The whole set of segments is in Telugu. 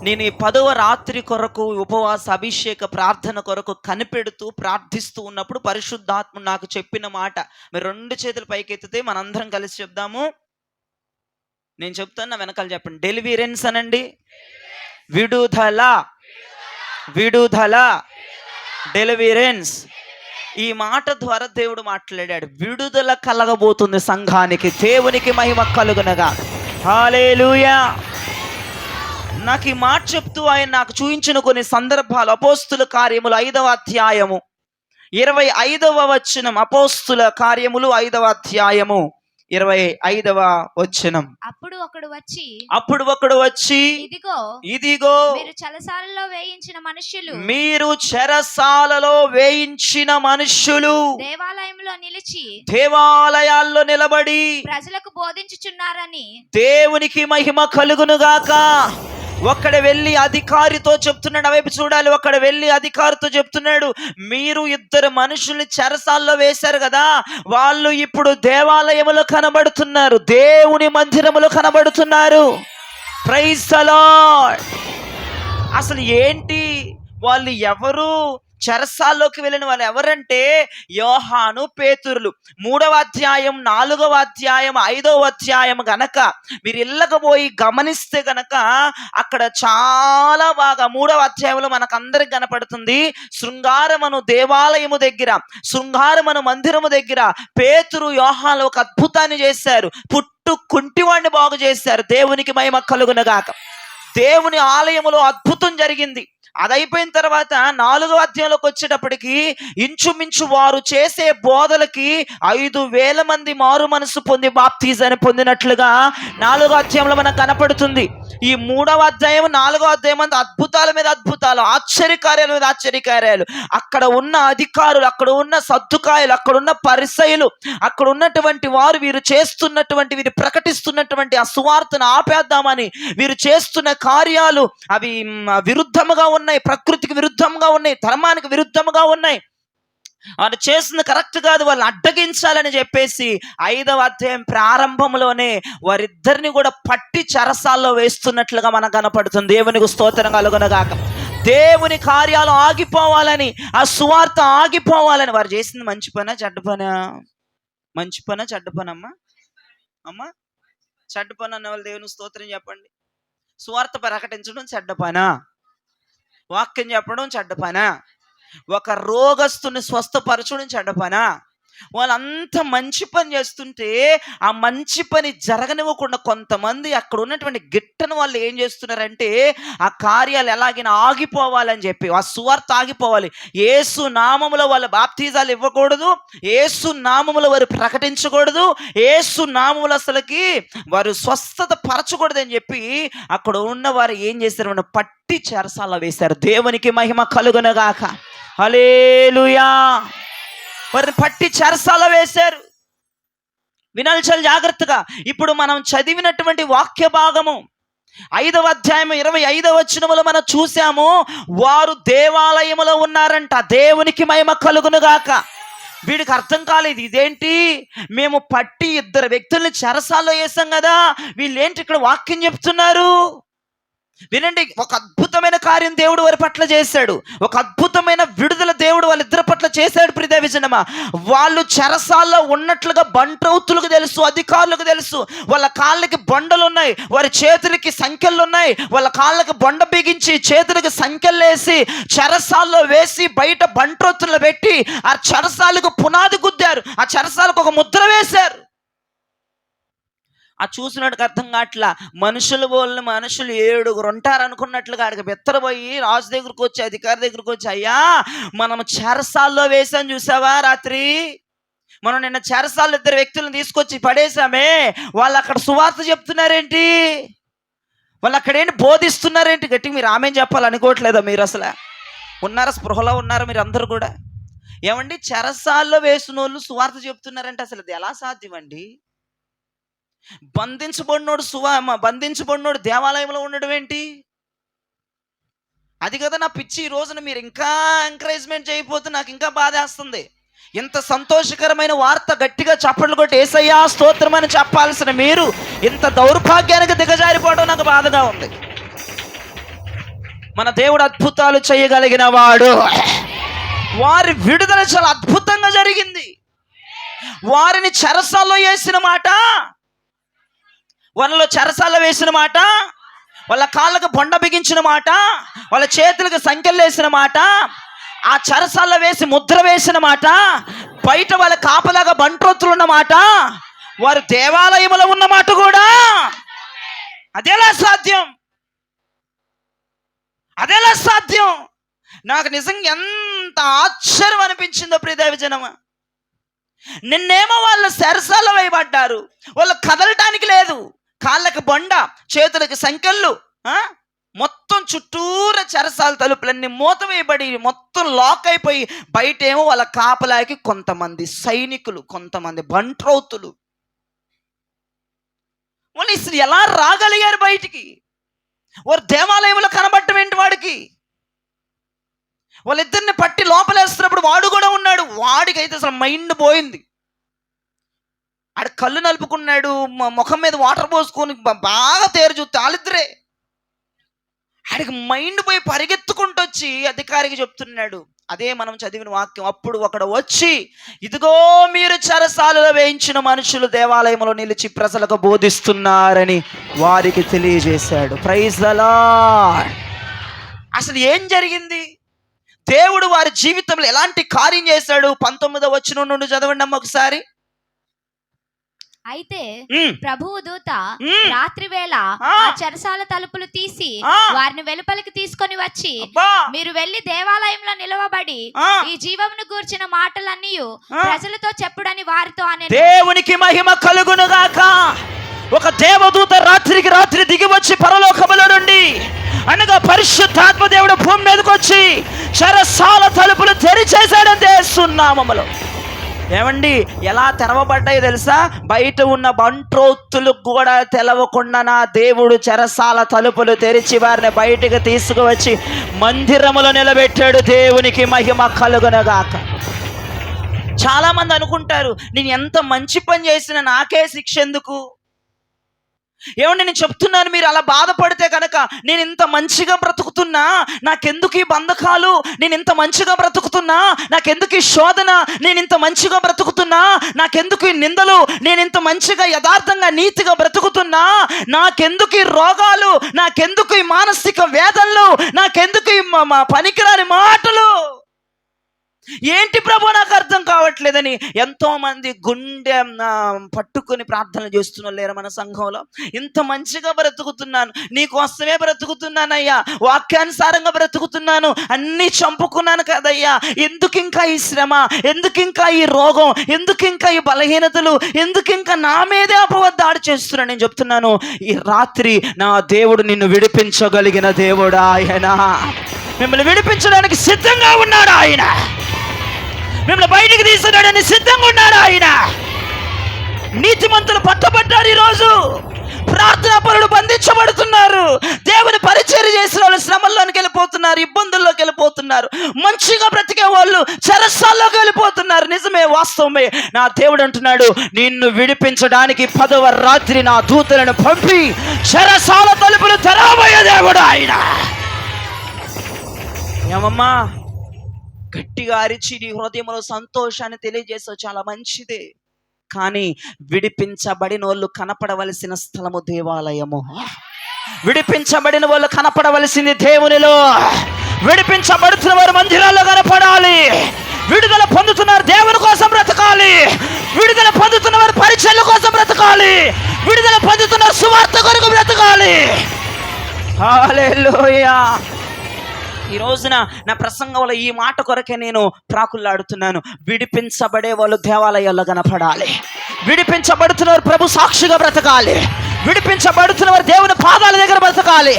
నేను ఈ 10వ రాత్రి కొరకు ఉపవాస అభిషేక ప్రార్థన కొరకు కనిపెడుతూ ప్రార్థిస్తూ ఉన్నప్పుడు పరిశుద్ధాత్మ నాకు చెప్పిన మాట, మీరు 2 చేతులు పైకెత్తితే మనందరం కలిసి చెప్దాము. నేను చెప్తాను, నా వెనకాల చెప్పండి. డెలివరెన్స్ అనండి. విడుదల, విడుదల, డెలివరెన్స్. ఈ మాట ద్వారా దేవుడు మాట్లాడాడు. విడుదల కలగబోతుంది సంఘానికి. దేవునికి మహిమ కలుగునగా. హల్లెలూయా. నాకు ఈ మాట చెప్తూ ఆయన నాకు చూపించిన కొన్ని సందర్భాలు. అపోస్తుల కార్యములు 5వ అధ్యాయము 25వ వచనం. అపోస్తుల కార్యములు 5వ అధ్యాయము 25వ వచనం. అప్పుడు ఒకడు వచ్చి ఇదిగో మీరు చెరసాలలో వేయించిన మనుష్యులు దేవాలయాల్లో నిలబడి ప్రజలకు బోధించుచున్నారని దేవునికి మహిమ కలుగునుగాక. ఒక్కడ వెళ్ళి అధికారితో చెప్తున్నాడు, అవైపు చూడాలి. ఒక్కడ వెళ్ళి అధికారితో చెప్తున్నాడు, మీరు 2 మనుషుల్ని చెరసాల్లో వేశారు కదా, వాళ్ళు ఇప్పుడు దేవాలయములో కనబడుతున్నారు, దేవుని మందిరములో కనబడుతున్నారు. Praise the Lord. అసలు ఏంటి వాళ్ళు? ఎవరు చెరసాల్లోకి వెళ్ళిన వాళ్ళు ఎవరంటే యోహాను, పేతురులు. 3వ అధ్యాయం, 4వ అధ్యాయం, 5వ అధ్యాయం గనక మీరు ఇళ్ళకపోయి గమనిస్తే గనక అక్కడ చాలా బాగా 3వ అధ్యాయంలో మనకు అందరికి కనపడుతుంది. శృంగారమను దేవాలయము దగ్గర, శృంగారమను మందిరము దగ్గర పేతురు, యోహాను ఒక అద్భుతాన్ని చేశారు. కుంటివాడిని బాగు చేశారు. దేవునికి మహిమ కలుగునగాక. దేవుని ఆలయములో అద్భుతం జరిగింది. అది అయిపోయిన తర్వాత 4వ అధ్యాయంలోకి వచ్చేటప్పటికి ఇంచుమించు వారు చేసే బోధలకి 5,000 మంది మారు మనసు పొంది బాప్తిజాన్ని పొందినట్లుగా 4వ అధ్యాయంలో మనకు కనపడుతుంది. ఈ 3వ అధ్యాయం, 4వ అధ్యాయం అంతా అద్భుతాల మీద అద్భుతాలు, ఆశ్చర్యకార్యాల మీద ఆశ్చర్యకార్యాలు. అక్కడ ఉన్న అధికారులు, అక్కడ ఉన్న సద్దుకాయలు, అక్కడ ఉన్న పరిసయ్యులు, అక్కడ ఉన్నటువంటి వారు వీరు చేస్తున్నటువంటి, వీరు ప్రకటిస్తున్నటువంటి ఆ సువార్తను ఆపేద్దామని వీరు చేస్తున్న కార్యాలు అవి విరుద్ధముగా ఉన్నాయి, ప్రకృతికి విరుద్ధంగా ఉన్నాయి, ధర్మానికి విరుద్ధంగా ఉన్నాయి. వాళ్ళు చేసింది కరెక్ట్ కాదు, వాళ్ళని అడ్డగించాలని చెప్పేసి 5వ అధ్యాయం ప్రారంభంలోనే వారిద్దరిని కూడా పట్టి చెరసాల్లో వేస్తున్నట్లుగా మనకు కనపడుతుంది. దేవునికి స్తోత్రం కలుగునగాక. దేవుని కార్యాలు ఆగిపోవాలని, ఆ సువార్త ఆగిపోవాలని వారు చేసింది మంచి పనా చెడ్డ పనా? మంచి పనా చెడ్డ పనమ్మా? అమ్మా, చెడ్డ పని అన్న వాళ్ళు దేవునికి స్తోత్రం చెప్పండి. సువార్త ప్రకటించడం చెడ్డ పనా? వాక్యం చెప్పడం చెడ్డ పనా? ఒక రోగస్తుని స్వస్థపరచడం చెడ్డ పనా? వాళ్ళంతా మంచి పని చేస్తుంటే ఆ మంచి పని జరగనివ్వకుండా కొంతమంది అక్కడ ఉన్నటువంటి గిట్టని వాళ్ళు ఏం చేస్తున్నారంటే ఆ కార్యాలు ఎలాగైనా ఆగిపోవాలని చెప్పి, ఆ సువార్త ఆగిపోవాలి, యేసు నామములో వాళ్ళ బాప్తిజాలు ఇవ్వకూడదు, యేసు నామములో వారు ప్రకటించకూడదు, యేసు నామములు అసలుకి వారు స్వస్థత పరచకూడదు అని చెప్పి అక్కడ ఉన్న వారు ఏం చేశారు? మనం పట్టి చెరసాల వేశారు. దేవునికి మహిమ కలుగునగాక. హల్లెలూయా. వారిని పట్టి చెరసాల వేశారు. వినాలి చాలా జాగ్రత్తగా. ఇప్పుడు మనం చదివినటువంటి వాక్య భాగము 5వ అధ్యాయం 25వ వచనములో మనం చూసాము, వారు దేవాలయములో ఉన్నారంట. దేవునికి మహిమ కలుగునుగాక. వీడికి అర్థం కాలేదు, ఇదేంటి మేము పట్టి 2 వ్యక్తుల్ని చెరసాల్లో వేసాం కదా, వీళ్ళేంటి ఇక్కడ వాక్యం చెప్తున్నారు? వినండి, ఒక అద్భుతమైన కార్యం దేవుడు వారి పట్ల చేశాడు. ఒక అద్భుతమైన విడుదల దేవుడు వాళ్ళిద్దరి పట్ల చేశాడు. ప్రియ విజనమా, వాళ్ళు చెరసాల్లో ఉన్నట్లుగా బంట్రౌతులకు తెలుసు, అధికారులకు తెలుసు. వాళ్ళ కాళ్ళకి బండలు ఉన్నాయి, వారి చేతులకి సంఖ్యలు ఉన్నాయి. వాళ్ళ కాళ్ళకి బండ బిగించి చేతులకి సంఖ్యలు వేసి చెరసాల్లో వేసి బయట బంట్రౌతులు పెట్టి ఆ చెరసాలకు పునాది గుద్దారు, ఆ చెరసాలకు ఒక ముద్ర వేశారు. ఆ చూసినట్టుకు అర్థం కావట్లా. మనుషులు 7 ఉంటారు అనుకున్నట్లుగా ఆడికి బెత్తరపోయి రాజు దగ్గరకు వచ్చి, అధికారి దగ్గరకు వచ్చి, అయ్యా మనం చెరసాల్లో వేసాం చూసావా రాత్రి, మనం నిన్న చెరసాల్లో 2 వ్యక్తులను తీసుకొచ్చి పడేసామే, వాళ్ళు అక్కడ సువార్త చెప్తున్నారేంటి, వాళ్ళు అక్కడేంటి బోధిస్తున్నారేంటి? గట్టి మీరు ఆమె చెప్పాలనుకోవట్లేదా? మీరు అసలు ఉన్నారా? స్పృహలో ఉన్నారా మీరు అందరూ కూడా? ఏమండి, చెరసాల్లో వేసిన వాళ్ళు సువార్త చెప్తున్నారంటే అసలు అది ఎలా సాధ్యం అండి? బంధించబడినోడు దేవాలయంలో ఉండడం ఏంటి? అది కదా నా పిచ్చి. ఈ రోజున మీరు ఇంకా ఎంకరేజ్మెంట్ చేయకపోతే నాకు ఇంకా బాధేస్తుంది. ఇంత సంతోషకరమైన వార్త గట్టిగా చప్పట్లు కొట్టి యేసయ్యా స్తోత్రం అని చెప్పాల్సిన మీరు ఇంత దౌర్భాగ్యానికి దిగజారిపోవడం నాకు బాధగా ఉంది. మన దేవుడు అద్భుతాలు చేయగలిగిన వాడు. వారి విడుదల చాలా అద్భుతంగా జరిగింది. వారిని చెరసాల్లో వేసిన మాట, వాళ్ళలో చెరసాల్లో వేసిన మాట, వాళ్ళ కాళ్ళకు బొండ బిగించిన మాట, వాళ్ళ చేతులకు సంకెళ్ళు వేసిన మాట, ఆ చెరసాల్లో వేసి ముద్ర వేసిన మాట, బయట వాళ్ళ కాపలాగా బంట్రోతులు ఉన్న మాట, వారు దేవాలయంలో ఉన్న మాట కూడా. అదేలా సాధ్యం? అదేలా సాధ్యం? నాకు నిజంగా ఎంత ఆశ్చర్యం అనిపించిందో ప్రియదేవ జనమా. నిన్నేమో వాళ్ళు చెరసాల్లో వేయబడ్డారు, వాళ్ళు కదలటానికి లేదు, కాళ్ళకి బొండ, చేతులకి సంకెళ్ళు, మొత్తం చుట్టూర చెరసాల తలుపులన్నీ మూత వేయబడి మొత్తం లాక్ అయిపోయి, బయటేమో వాళ్ళ కాపలాకి కొంతమంది సైనికులు, కొంతమంది బంట్రౌతులు. వాళ్ళు ఇసలు ఎలా రాగలిగారు బయటికి? వారు దేవాలయంలో కనబడటం ఏంటి వాడికి? వాళ్ళిద్దరిని పట్టి లోపలేస్తున్నప్పుడు వాడు కూడా ఉన్నాడు. వాడికి అయితే అసలు మైండ్ పోయింది. ఆడ కళ్ళు నలుపుకున్నాడు, ముఖం మీద వాటర్ పోసుకొని బాగా తేరు చూస్తే వాళ్ళిద్దరే. ఆడికి మైండ్ పోయి పరిగెత్తుకుంటూ వచ్చి అధికారికి చెప్తున్నాడు అదే మనం చదివిన వాక్యం. అప్పుడు ఒకడు వచ్చి, ఇదిగో మీరు చెరసాలలో వేయించిన మనుషులు దేవాలయంలో నిలిచి ప్రజలకు బోధిస్తున్నారని వారికి తెలియజేశాడు. Praise the Lord. అసలు ఏం జరిగింది? దేవుడు వారి జీవితంలో ఎలాంటి కార్యం చేశాడు? 19వ వచనం నుండి చదవండి అమ్మ ఒకసారి. అయితే ప్రభువు దూత రాత్రి వేళ ఆ చెరసాల తలుపులు తీసి వారిని వెలుపలికి తీసుకొని వచ్చి, మీరు వెళ్లి దేవాలయంలో నిలవబడి ఈ జీవమును గూర్చిన మాటలన్నీ ప్రజలతో చెప్పుడని వారితో అనే. దేవునికి మహిమ కలుగును గాక. ఒక దేవదూత రాత్రికి రాత్రి దిగి వచ్చి పరలోకములో నుండి, అనగా పరిశుద్ధాత్మ దేవుడు భూమి మీదకి వచ్చి చెరసాల తలుపులు తెరిచేశాడని దేస్తున్నామములో. ఏమండి, ఎలా తెరవబడ్డాయో తెలుసా? బయట ఉన్న బంట్రోత్తులకు కూడా తెలవకుండా నా దేవుడు చెరసాల తలుపులు తెరిచి వారిని బయటకు తీసుకువచ్చి మందిరములో నిలబెట్టాడు. దేవునికి మహిమ కలుగునగాక. చాలా మంది అనుకుంటారు, నేను ఎంత మంచి పని చేసినా నాకే శిక్ష ఎందుకు? ఏమండి, నేను చెప్తున్నాను, మీరు అలా బాధపడితే కనుక, నేను ఇంత మంచిగా బ్రతుకుతున్నా నాకెందుకు ఈ బంధకాలు, నేను ఇంత మంచిగా బ్రతుకుతున్నా నాకెందుకు ఈ శోధన, నేను ఇంత మంచిగా బ్రతుకుతున్నా నాకెందుకు ఈ నిందలు, నేను ఇంత మంచిగా యథార్థంగా నీతిగా బ్రతుకుతున్నా నాకెందుకు ఈ రోగాలు, నాకెందుకు ఈ మానసిక వేదనలు, నాకెందుకు ఈ పనికిరాని మాటలు, ఏంటి ప్రభు నాకు అర్థం కావట్లేదని ఎంతో మంది గుండె పట్టుకొని ప్రార్థనలు చేస్తున్నారు లేరు మన సంఘంలో. ఇంత మంచిగా బ్రతుకుతున్నాను, నీకోసమే బ్రతుకుతున్నానయ్యా, వాక్యానుసారంగా బ్రతుకుతున్నాను, అన్నీ చంపుకున్నాను కదయ్యా, ఎందుకు ఇంకా ఈ శ్రమ, ఎందుకు ఇంకా ఈ రోగం, ఎందుకు ఇంకా ఈ బలహీనతలు, ఎందుకు ఇంకా నా మీదే అపవాదాలు చేస్తున్నాను? నేను చెప్తున్నాను, ఈ రాత్రి నా దేవుడు నిన్ను విడిపించగలిగిన దేవుడు. ఆయన మిమ్మల్ని విడిపించడానికి సిద్ధంగా ఉన్నాడు. ఆయన మిమ్మల్ని బయటికి తీసుకురావడానికి సిద్ధంగా ఉన్నాడు. ఆయన నీతిమంతులు పట్టబడ్డారు. ఈరోజు ప్రార్థనా పరులు బంధించబడుతున్నారు. దేవుని పరిచర్య చేసిన వాళ్ళు శ్రమల్లోకి వెళ్ళిపోతున్నారు, ఇబ్బందుల్లోకి వెళ్ళిపోతున్నారు. మంచిగా బ్రతికే వాళ్ళు చెరసాల్లోకి వెళ్ళిపోతున్నారు. నిజమే, వాస్తవమే. నా దేవుడు అంటున్నాడు, నిన్ను విడిపించడానికి 10వ రాత్రి నా దూతలను పంపి చెరసాల తలుపులు తెరవబోయే దేవుడు ఆయన. ఏమమ్మా, గట్టిగా అరిచి నీ హృదయంలో సంతోషాన్ని తెలియజేసావు, చాలా మంచిదే. కానీ విడిపించబడిన వాళ్ళు కనపడవలసిన స్థలము దేవాలయము. విడిపించబడిన వాళ్ళు కనపడవలసింది దేవునిలో. విడిపించబడుతున్న వారు మందిరాల్లో కనపడాలి. విడుదల పొందుతున్నారు దేవుని కోసం బ్రతకాలి. విడుదల పొందుతున్న వారు పరిచర్య కోసం బ్రతకాలి. విడుదల పొందుతున్న సువార్త కొరకు బ్రతకాలి. హల్లెలూయా. ఈ రోజున నా ప్రసంగంలో ఈ మాట కొరకే నేను ప్రాకులాడుతున్నాను. విడిపించబడే వాళ్ళు దేవాలయాల్లో కనపడాలి. విడిపించబడుతున్నవారు ప్రభు సాక్షిగా బ్రతకాలి. విడిపించబడుతున్న వారు దేవుని పాదాల దగ్గర బ్రతకాలి.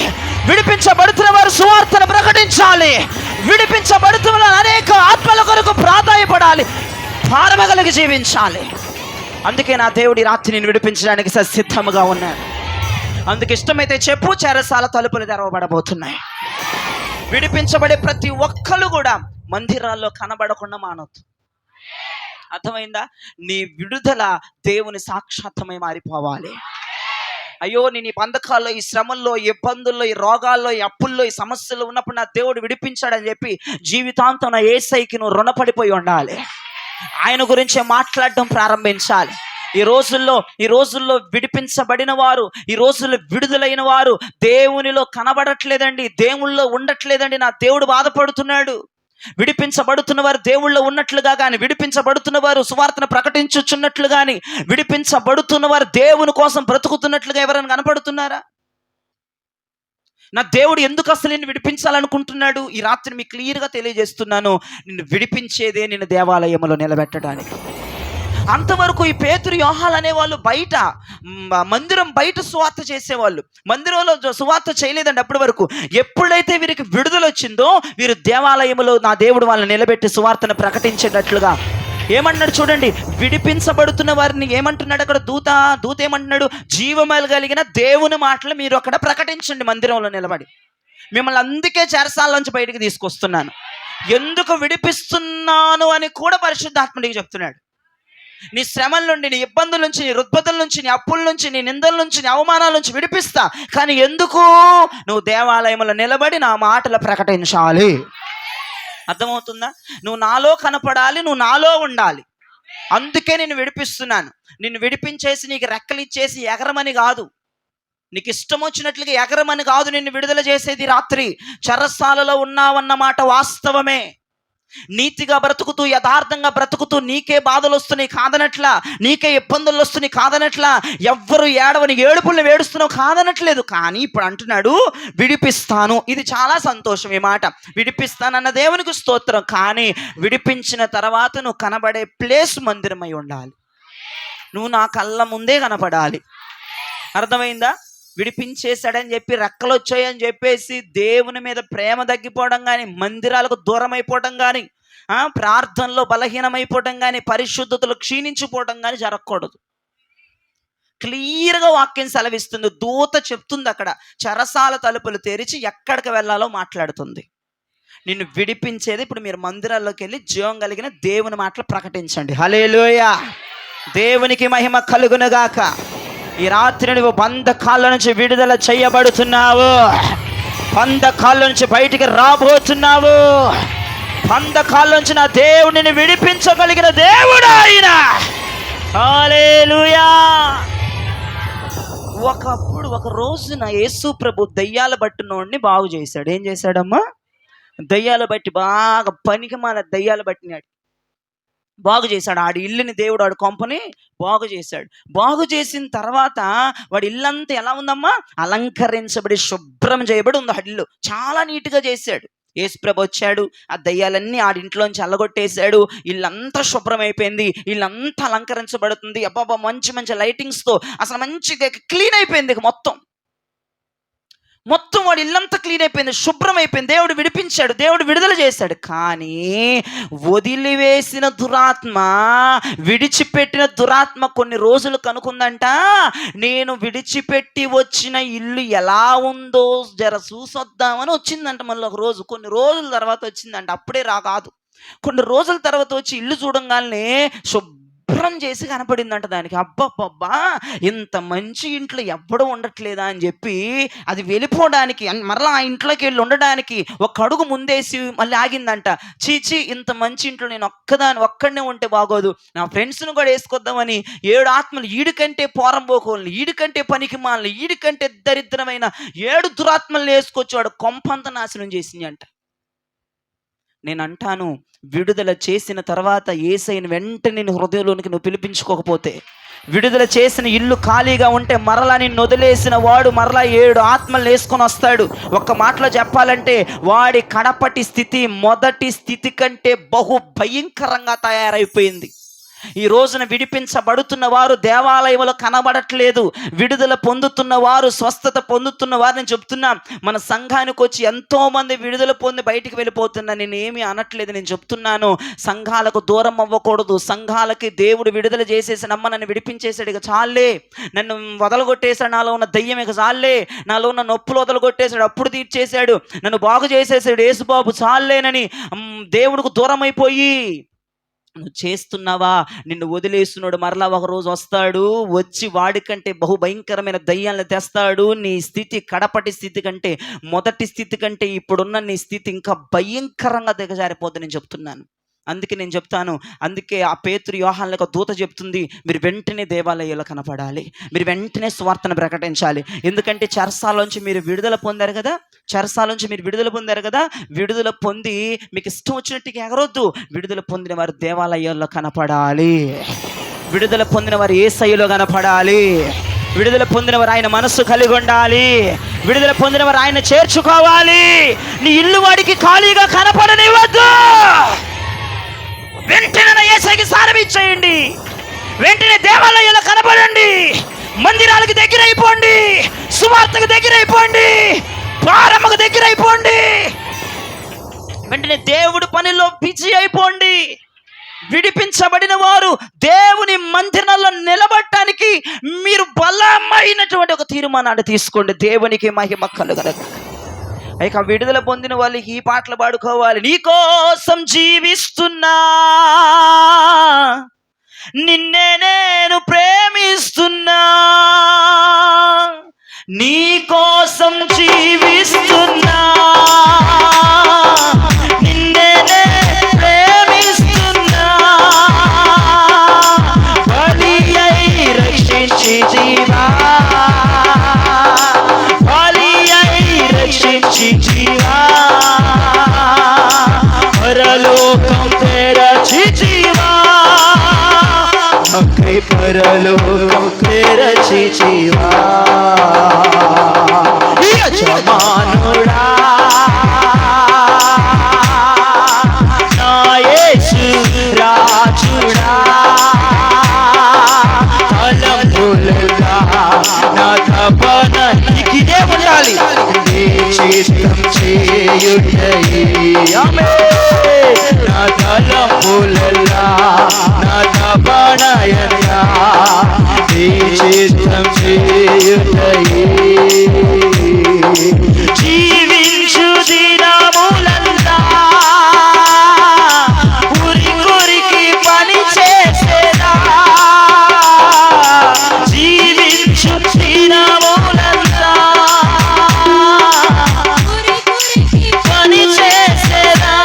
విడిపించబడుతున్న వారు సువార్తను ప్రకటించాలి. విడిపించబడుతున్న అనేక ఆత్మల కొరకు ప్రాధాయపడాలి, భారమగలిగి జీవించాలి. అందుకే నా దేవుడి రాత్రి నేను విడిపించడానికి సిద్ధముగా ఉన్నాను. అందుకు ఇష్టమైతే చెప్పు, చెరసాల తలుపులు తెరవబడబోతున్నాయి. విడిపించబడే ప్రతి ఒక్కరు కూడా మందిరాల్లో కనబడకుండా మానొద్దు. అర్థమైందా? నీ విడుదల దేవుని సాక్షాత్మై మారిపోవాలి. అయ్యో నేను ఈ బంధకాల్లో, ఈ శ్రమల్లో, ఈ ఇబ్బందుల్లో, ఈ రోగాల్లో, ఈ అప్పుల్లో, ఈ సమస్యలు ఉన్నప్పుడు నా దేవుడు విడిపించాడని చెప్పి జీవితాంతం నా యేసయ్యకి నువ్వు రుణపడిపోయి ఉండాలి. ఆయన గురించే మాట్లాడడం ప్రారంభించాలి. ఈ రోజుల్లో విడిపించబడిన వారు, ఈ రోజుల్లో విడుదలైన వారు దేవునిలో కనబడట్లేదండి, దేవుళ్ళో ఉండట్లేదండి. నా దేవుడు బాధపడుతున్నాడు. విడిపించబడుతున్న వారు దేవుళ్ళో ఉన్నట్లుగా కానీ, విడిపించబడుతున్న వారు సువార్తను ప్రకటించుచున్నట్లు కానీ, విడిపించబడుతున్న వారు దేవుని కోసం బ్రతుకుతున్నట్లుగా ఎవరైనా కనపడుతున్నారా? నా దేవుడు ఎందుకు అసలు నిన్ను విడిపించాలనుకుంటున్నాడు? ఈ రాత్రి మీకు క్లియర్గా తెలియజేస్తున్నాను, నిన్ను విడిపించేదే నిన్ను దేవాలయంలో నిలబెట్టడానికి. అంతవరకు ఈ పేతురు, యోహాను అనేవాళ్ళు బయట, మందిరం బయట సువార్త చేసేవాళ్ళు, మందిరంలో సువార్త చేయలేదండి అప్పటి వరకు. ఎప్పుడైతే వీరికి విడుదల వచ్చిందో వీరు దేవాలయంలో నా దేవుడు వాళ్ళని నిలబెట్టి సువార్తను ప్రకటించేటట్లుగా. ఏమంటున్నాడు చూడండి, విడిపించబడుతున్న వారిని ఏమంటున్నాడు అక్కడ దూత ఏమంటున్నాడు? జీవము కలిగిన దేవుని మాటలు మీరు అక్కడ ప్రకటించండి మందిరంలో నిలబడి. మిమ్మల్ని అందుకే చెరసాల నుంచి బయటికి తీసుకొస్తున్నాను, ఎందుకు విడిపిస్తున్నాను అని కూడా పరిశుద్ధాత్ముడికి చెప్తున్నాడు. నీ శ్రమల నుండి, నీ ఇబ్బందుల నుంచి, నీ రుగ్మతల నుంచి, నీ అప్పుల నుంచి, నీ నిందల నుంచి, నీ అవమానాల నుంచి విడిపిస్తా. కానీ ఎందుకు? నువ్వు దేవాలయంలో నిలబడి నా మాటలు ప్రకటించాలి. అర్థమవుతుందా? నువ్వు నాలో కనపడాలి, నువ్వు నాలో ఉండాలి. అందుకే నేను విడిపిస్తున్నాను. నిన్ను విడిపించేసి నీకు రెక్కలు ఇచ్చేసి ఎగరమని కాదు, నీకు ఇష్టం వచ్చినట్లుగా ఎగరమని కాదు నిన్ను విడుదల చేసేది. రాత్రి చెరసాలలో ఉన్నావన్న మాట వాస్తవమే. నీతిగా బ్రతుకుతూ, యథార్థంగా బ్రతుకుతూ, నీకే బాధలు వస్తున్నాయి కాదనట్లా, నీకే ఇబ్బందులు వస్తున్నాయి కాదనట్లా, ఎవ్వరు ఏడవని ఏడుపుల్ని వేడుస్తున్నావు కాదనట్లేదు. కానీ ఇప్పుడు అంటున్నాడు విడిపిస్తాను. ఇది చాలా సంతోషం. ఈ మాట విడిపిస్తానన్న దేవునికి స్తోత్రం. కానీ విడిపించిన తర్వాత నువ్వు కనబడే ప్లేస్ మందిరమై ఉండాలి. నువ్వు నా కళ్ళ ముందే కనపడాలి. అర్థమైందా? విడిపించేశాడని చెప్పి, రెక్కలు వచ్చాయని చెప్పేసి దేవుని మీద ప్రేమ తగ్గిపోవడం కానీ, మందిరాలకు దూరం అయిపోవడం కానీ, ప్రార్థనలో బలహీనమైపోవడం కానీ, పరిశుద్ధతలు క్షీణించిపోవడం కానీ జరగకూడదు. క్లియర్గా వాక్యం సెలవిస్తుంది. దూత చెప్తుంది అక్కడ, చెరసాల తలుపులు తెరిచి ఎక్కడికి వెళ్ళాలో మాట్లాడుతుంది. నిన్ను విడిపించేది. ఇప్పుడు మీరు మందిరాల్లోకి వెళ్ళి జీవం కలిగిన దేవుని మాటలు ప్రకటించండి. హల్లెలూయా, దేవునికి మహిమ కలుగునుగాక. ఈ రాత్రి నువ్వు బంధకాల నుంచి విడుదల చేయబడుతున్నావు, బంధకాల నుంచి బయటికి రాబోతున్నావు. బంధకాల నుంచి నా దేవుడిని విడిపించగలిగిన దేవుడు ఆయన. హల్లెలూయా. ఒక రోజున యేసు ప్రభు దయ్యాలు పట్టినోడిని బాగు చేశాడు. ఏం చేశాడమ్మా? దయ్యాలు బట్టి, బాగా పనికి మాల దయ్యాలు పట్టినాడు, బాగు చేశాడు. ఆడి ఇల్లుని దేవుడు, ఆడు కొంపని బాగు చేశాడు. బాగు చేసిన తర్వాత వాడి ఇల్లంతా ఎలా ఉందమ్మా? అలంకరించబడి శుభ్రం చేయబడి ఉంది. ఆ ఇల్లు చాలా నీట్గా చేశాడు. యేసుప్రభు వచ్చాడు, ఆ దయ్యాలన్నీ ఆడింట్లోంచి అల్లగొట్టేశాడు. ఇల్లంతా శుభ్రం అయిపోయింది, ఇల్లంతా అలంకరించబడుతుంది. అబ్బాబా మంచి మంచి లైటింగ్స్తో అసలు మంచిగా క్లీన్ అయిపోయింది. మొత్తం వాడు ఇల్లంతా క్లీన్ అయిపోయింది, శుభ్రం అయిపోయింది. దేవుడు విడిపించాడు, దేవుడు విడుదల చేశాడు. కానీ వదిలివేసిన దురాత్మ, విడిచిపెట్టిన దురాత్మ కొన్ని రోజులు కనుకుందంట, నేను విడిచిపెట్టి వచ్చిన ఇల్లు ఎలా ఉందో జర చూసొద్దామని వచ్చిందంట. మళ్ళీ ఒక రోజు, కొన్ని రోజుల తర్వాత వచ్చిందంట. అప్పుడే కాదు, కొన్ని రోజుల తర్వాత వచ్చి ఇల్లు చూడంగానే శుభ్రం చేసి కనపడిందంట దానికి. అబ్బబ్బబ్బా, ఇంత మంచి ఇంట్లో ఎవ్వడూ ఉండట్లేదా అని చెప్పి అది వెళ్ళిపోవడానికి, మరలా ఆ ఇంట్లోకి వెళ్ళి ఉండడానికి ఒక అడుగు ముందేసి మళ్ళీ ఆగిందంట. చీచి, ఇంత మంచి ఇంట్లో నేను ఒక్కడనే ఉంటే బాగోదు, నా ఫ్రెండ్స్ను కూడా వేసుకొద్దామని 7 ఆత్మలు, ఈడికంటే పోరంబోకోల్ని, ఈడికంటే పనికి మాలని, ఈడికంటే దరిద్రమైన 7 దురాత్మల్ని వేసుకొచ్చి వాడు కొంపంత నాశనం చేసింది అంట. నేను అంటాను, విడుదల చేసిన తర్వాత యేసయ్యను వెంటనే నేను హృదయంలోనికి నువ్వు పిలిపించుకోకపోతే, విడుదల చేసిన ఇల్లు ఖాళీగా ఉంటే మరలా నిన్ను వదిలేసిన వాడు మరలా 7 ఆత్మలు వేసుకొని వస్తాడు. ఒక్క మాటలో చెప్పాలంటే వాడి కడపటి స్థితి మొదటి స్థితి కంటే బహు భయంకరంగా తయారైపోయింది. ఈ రోజున విడిపించబడుతున్న వారు దేవాలయంలో కనబడట్లేదు. విడుదల పొందుతున్న వారు, స్వస్థత పొందుతున్న వారు, నేను చెప్తున్నా, మన సంఘానికి వచ్చి ఎంతోమంది విడుదల పొంది బయటికి వెళ్ళిపోతున్నా. నేను ఏమీ అనట్లేదు, నేను చెప్తున్నాను, సంఘాలకు దూరం అవ్వకూడదు. సంఘాలకి దేవుడు విడుదల చేసేసి నన్ను విడిపించేశాడు, ఇక చాలే, నన్ను వదలగొట్టేశాడు, నాలో ఉన్న దయ్యం ఇక చాలే, నాలో ఉన్న నొప్పులు వదలగొట్టేశాడు, అప్పుడు తీర్చేశాడు, నన్ను బాగు చేసేసాడు యేసుబాబు, చాలేనని దేవుడికి దూరం అయిపోయి నువ్వు చేస్తున్నావా? నిన్ను వదిలేస్తున్నాడు, మరలా ఒక రోజు వస్తాడు, వచ్చి వాడికంటే బహుభయంకరమైన దయ్యాలను తెస్తాడు. నీ స్థితి కడపటి స్థితి కంటే, మొదటి స్థితి కంటే ఇప్పుడున్న నీ స్థితి ఇంకా భయంకరంగా దిగజారిపోద్ది. నేను చెప్తున్నాను. అందుకే నేను చెప్తాను, అందుకే ఆ పేతురు యోహానులకు దూత చెప్తుంది, మీరు వెంటనే దేవాలయాల్లో కనపడాలి, మీరు వెంటనే స్వార్థను ప్రకటించాలి. ఎందుకంటే చెరసాలోంచి మీరు విడుదల పొందారు కదా, విడుదల పొంది మీకు ఇష్టం వచ్చినట్టుగా ఎగరొద్దు. విడుదల పొందిన వారు దేవాలయాల్లో కనపడాలి, విడుదల పొందిన వారు యేసయ్యలో కనపడాలి, విడుదల పొందిన వారు ఆయన మనస్సు కలిగి ఉండాలి, విడుదల పొందిన వారు ఆయన చేర్చుకోవాలి. నీ ఇల్లు వాడికి ఖాళీగా కనపడనివ్వద్దు. వెంటనే యేసయ్యకి సారం ఇచ్చేయండి, వెంటనే దేవాలయాల్లో కనపడండి, మందిరాలకు దగ్గర అయిపోండి, సువార్తకు దగ్గర అయిపోండి, ప్రారంభకు దగ్గర అయిపోండి, వెంటనే దేవుడి పనిలో బిజీ అయిపోండి. విడిపించబడిన వారు దేవుని మందిరంలో నిలబడటానికి మీరు బలమైనటువంటి ఒక తీర్మానాన్ని తీసుకోండి. దేవునికి మహిమ కలుగును. ఇక విడుదల పొందిన వాళ్ళకి ఈ పాటలు పాడుకోవాలి. నీ కోసం జీవిస్తున్నా, నిన్నే నేను ప్రేమిస్తున్నా, నీ కోసం జీవిస్తున్నా, నిన్నే నేను ప్రేమిస్తున్నా, బలి అయి రక్షించి జీవా, బలి అయి రక్షించి జీవా, పరలోకం తెరచి జీవా, పరలోకం తెరచి జీవా, యజమానుడా నా యేసు రాజుడా, తలంపులలా నా తపన ఇదే ఉండాలి, నీ చిత్తం చేయుటయే, నా తలంపులలా నా తపనయనా, నీ చిత్తం చేయుటయే, జీవించు దినములంతా ఉరి కొరికి పని చేసేదా, జీవించు దినములంతా పని చేసేదా,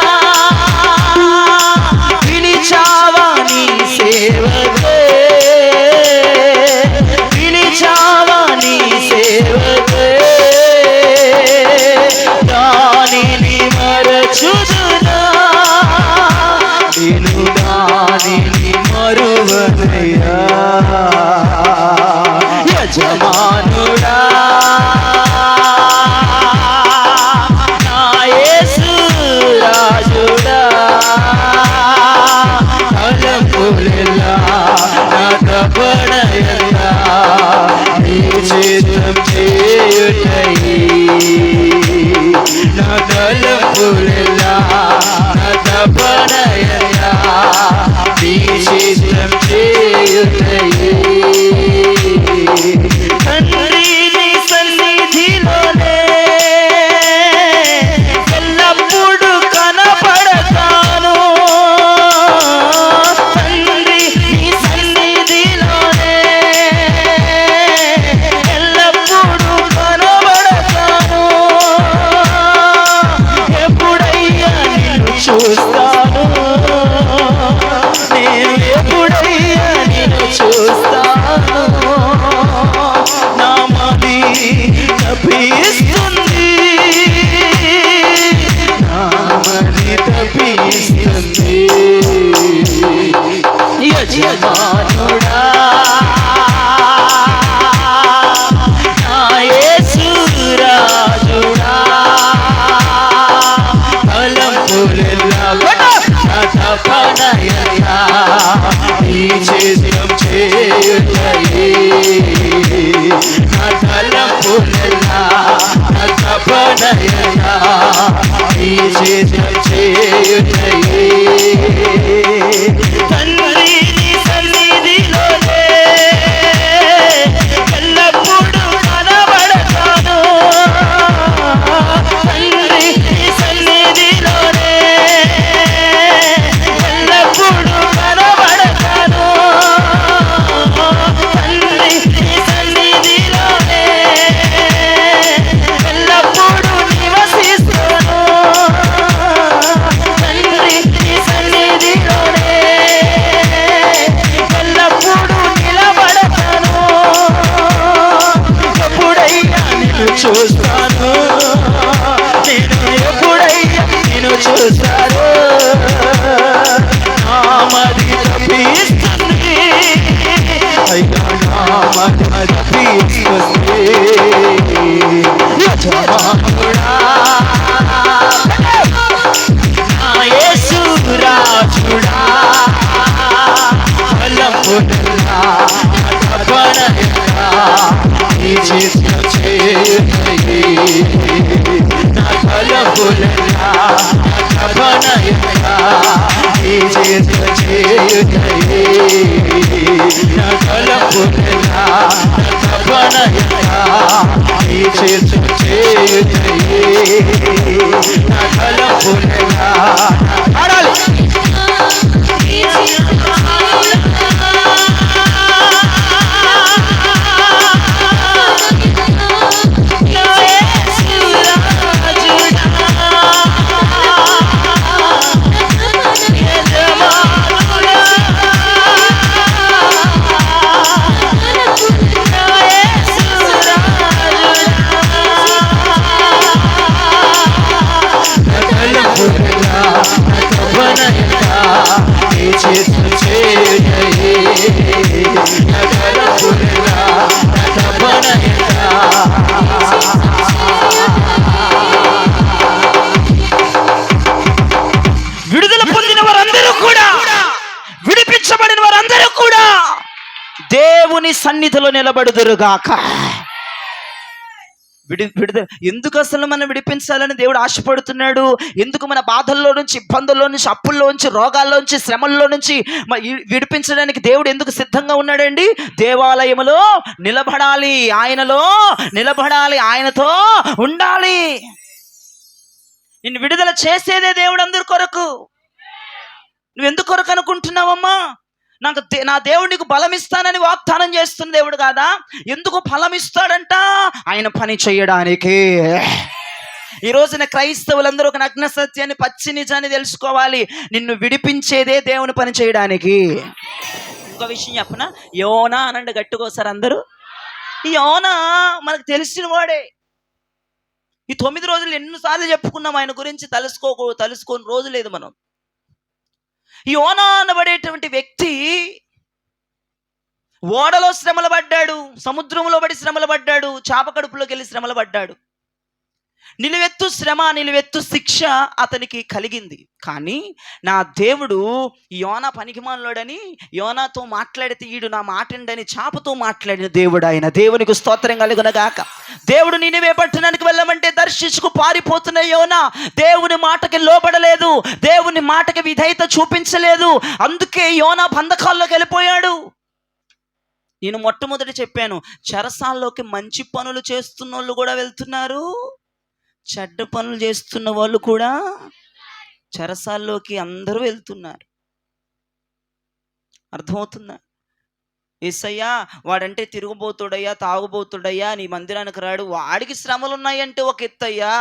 పిలిచావా నీ సేవకే, పిలిచావా నీ సేవకే, దానిని మరచుదునా, నేను దానిని మరువనయ్యా, యజమానుడా నా యేసు రాజుడా, తలంపులెల్లా నా తపనయల్లా, నీ చిత్తం చేయుటయే, నా తలంపులెల్లా నా తపనయల్లా, నీ చిత్తం చేయుటయే, తండ్రి నీ సన్నిధిలోనే ఎల్లప్పుడూ కనపడతాను, తండ్రి నీ సన్నిధిలోనే ఎల్లప్పుడూ కనబడతాను, ఎప్పుడయ్యా నిన్ను చూస్తాను, నేను ఎప్పుడయ్యా నిన్ను చూస్తాను, నా మది తప్పిస్తుంది, నా మది తప్పిస్తుంది, యజమానుడా నా యేసు రాజుడా, తలంపులెల్లా నా తపనయల్లా, నీ చిత్తం చేయుటయే, నా తలంపులెల్లా నా తపనయల్లా, నీ చిత్తం చేయుటయే, తండ్రి నీ సన్నిధిలోనే ఎల్లప్పుడూ కనబడతాను, తండ్రి నీ సన్నిధిలోనే ఎల్లప్పుడూ చూస్తాను, నేను ఎప్పుడయ్యా నిన్ను చూస్తాను, నామది తప్పిస్తుంది, అయ్యా నామది తప్పిస్తుంది, యజమానుడా నా యేసు రాజుడా, బలమునల్లా తపనయా నీ చేతిలో చేయుటయే, నా బలమునల్లా తపనయా నీ చేతిలో చేయుటయే, నా బలమునల్లా తపనయా నీ చేతిలో చేయుటయే, నా బలమునల్లా ఆడాలి. విడుదల పొందిన వారందరూ కూడా, విడిపించబడిన వారందరూ కూడా దేవుని సన్నిధిలో నిలబడుదురుగాక. విడుదల ఎందుకు అసలు మనం విడిపించాలని దేవుడు ఆశపడుతున్నాడు? ఎందుకు మన బాధల్లో నుంచి, ఇబ్బందుల్లో నుంచి, అప్పుల్లో నుంచి, రోగాల్లో నుంచి, శ్రమల్లో నుంచి విడిపించడానికి దేవుడు ఎందుకు సిద్ధంగా ఉన్నాడండి? దేవాలయములో నిలబడాలి, ఆయనలో నిలబడాలి, ఆయనతో ఉండాలి. నిన్ను విడుదల చేసేదే దేవుడు అందరి కొరకు. నువ్వెందుకు కొరకు అనుకుంటున్నావమ్మా? నా దేవుడు నీకు బలం ఇస్తానని వాగ్దానం చేస్తున్న దేవుడు కాదా? ఎందుకు బలం ఇస్తాడంట? ఆయన పని చేయడానికి. ఈ రోజున క్రైస్తవులందరూ ఒక నగ్న సత్యాన్ని, పచ్చి నిజాన్ని తెలుసుకోవాలి. నిన్ను విడిపించేదే దేవుని పని చేయడానికి. ఇంకో విషయం చెప్పనా? యోనా అనండి గట్టుకోసారి అందరూ. ఈ యోనా మనకు తెలిసిన వాడే. ఈ 9 రోజులు ఎన్నిసార్లు చెప్పుకున్నాం ఆయన గురించి. తలుసుకోని రోజు లేదు మనం. ఈ యోనా అనబడేటువంటి వ్యక్తి ఓడలో శ్రమలు పడ్డాడు, సముద్రంలో పడి శ్రమలు పడ్డాడు, చాప కడుపులోకి వెళ్ళి శ్రమలు పడ్డాడు. నిలువెత్తు శ్రమ, నిలువెత్తు శిక్ష అతనికి కలిగింది. కానీ నా దేవుడు యోనా పనికిమాలోడని యోనాతో మాట్లాడితే ఈడు నా మాటండని చాపతో మాట్లాడిన దేవుడు ఆయన. దేవునికి స్తోత్రం కలుగునగాక. దేవుడు నినివే పట్టణానికి వెళ్ళమంటే దర్శించుకు పారిపోతున్న యోనా దేవుని మాటకి లోబడలేదు, దేవుని మాటకి విధేయత చూపించలేదు. అందుకే యోనా బంధకాల్లోకి వెళ్ళిపోయాడు. నేను మొట్టమొదటి చెప్పాను, చెరసాల్లోకి మంచి పనులు చేస్తున్న వాళ్ళు కూడా వెళ్తున్నారు, చెడ్డ పనులు చేస్తున్న వాళ్ళు కూడా చెరసాల్లోకి అందరూ వెళ్తున్నారు. అర్థమవుతుందా? యేసయ్యా వాడంటే తిరుగుబోతుడయ్యా, తాగుబోతుడయ్యా, నీ మందిరానికి రాడు, వాడికి శ్రమలు ఉన్నాయంటే ఒక ఎత్తయ్యా.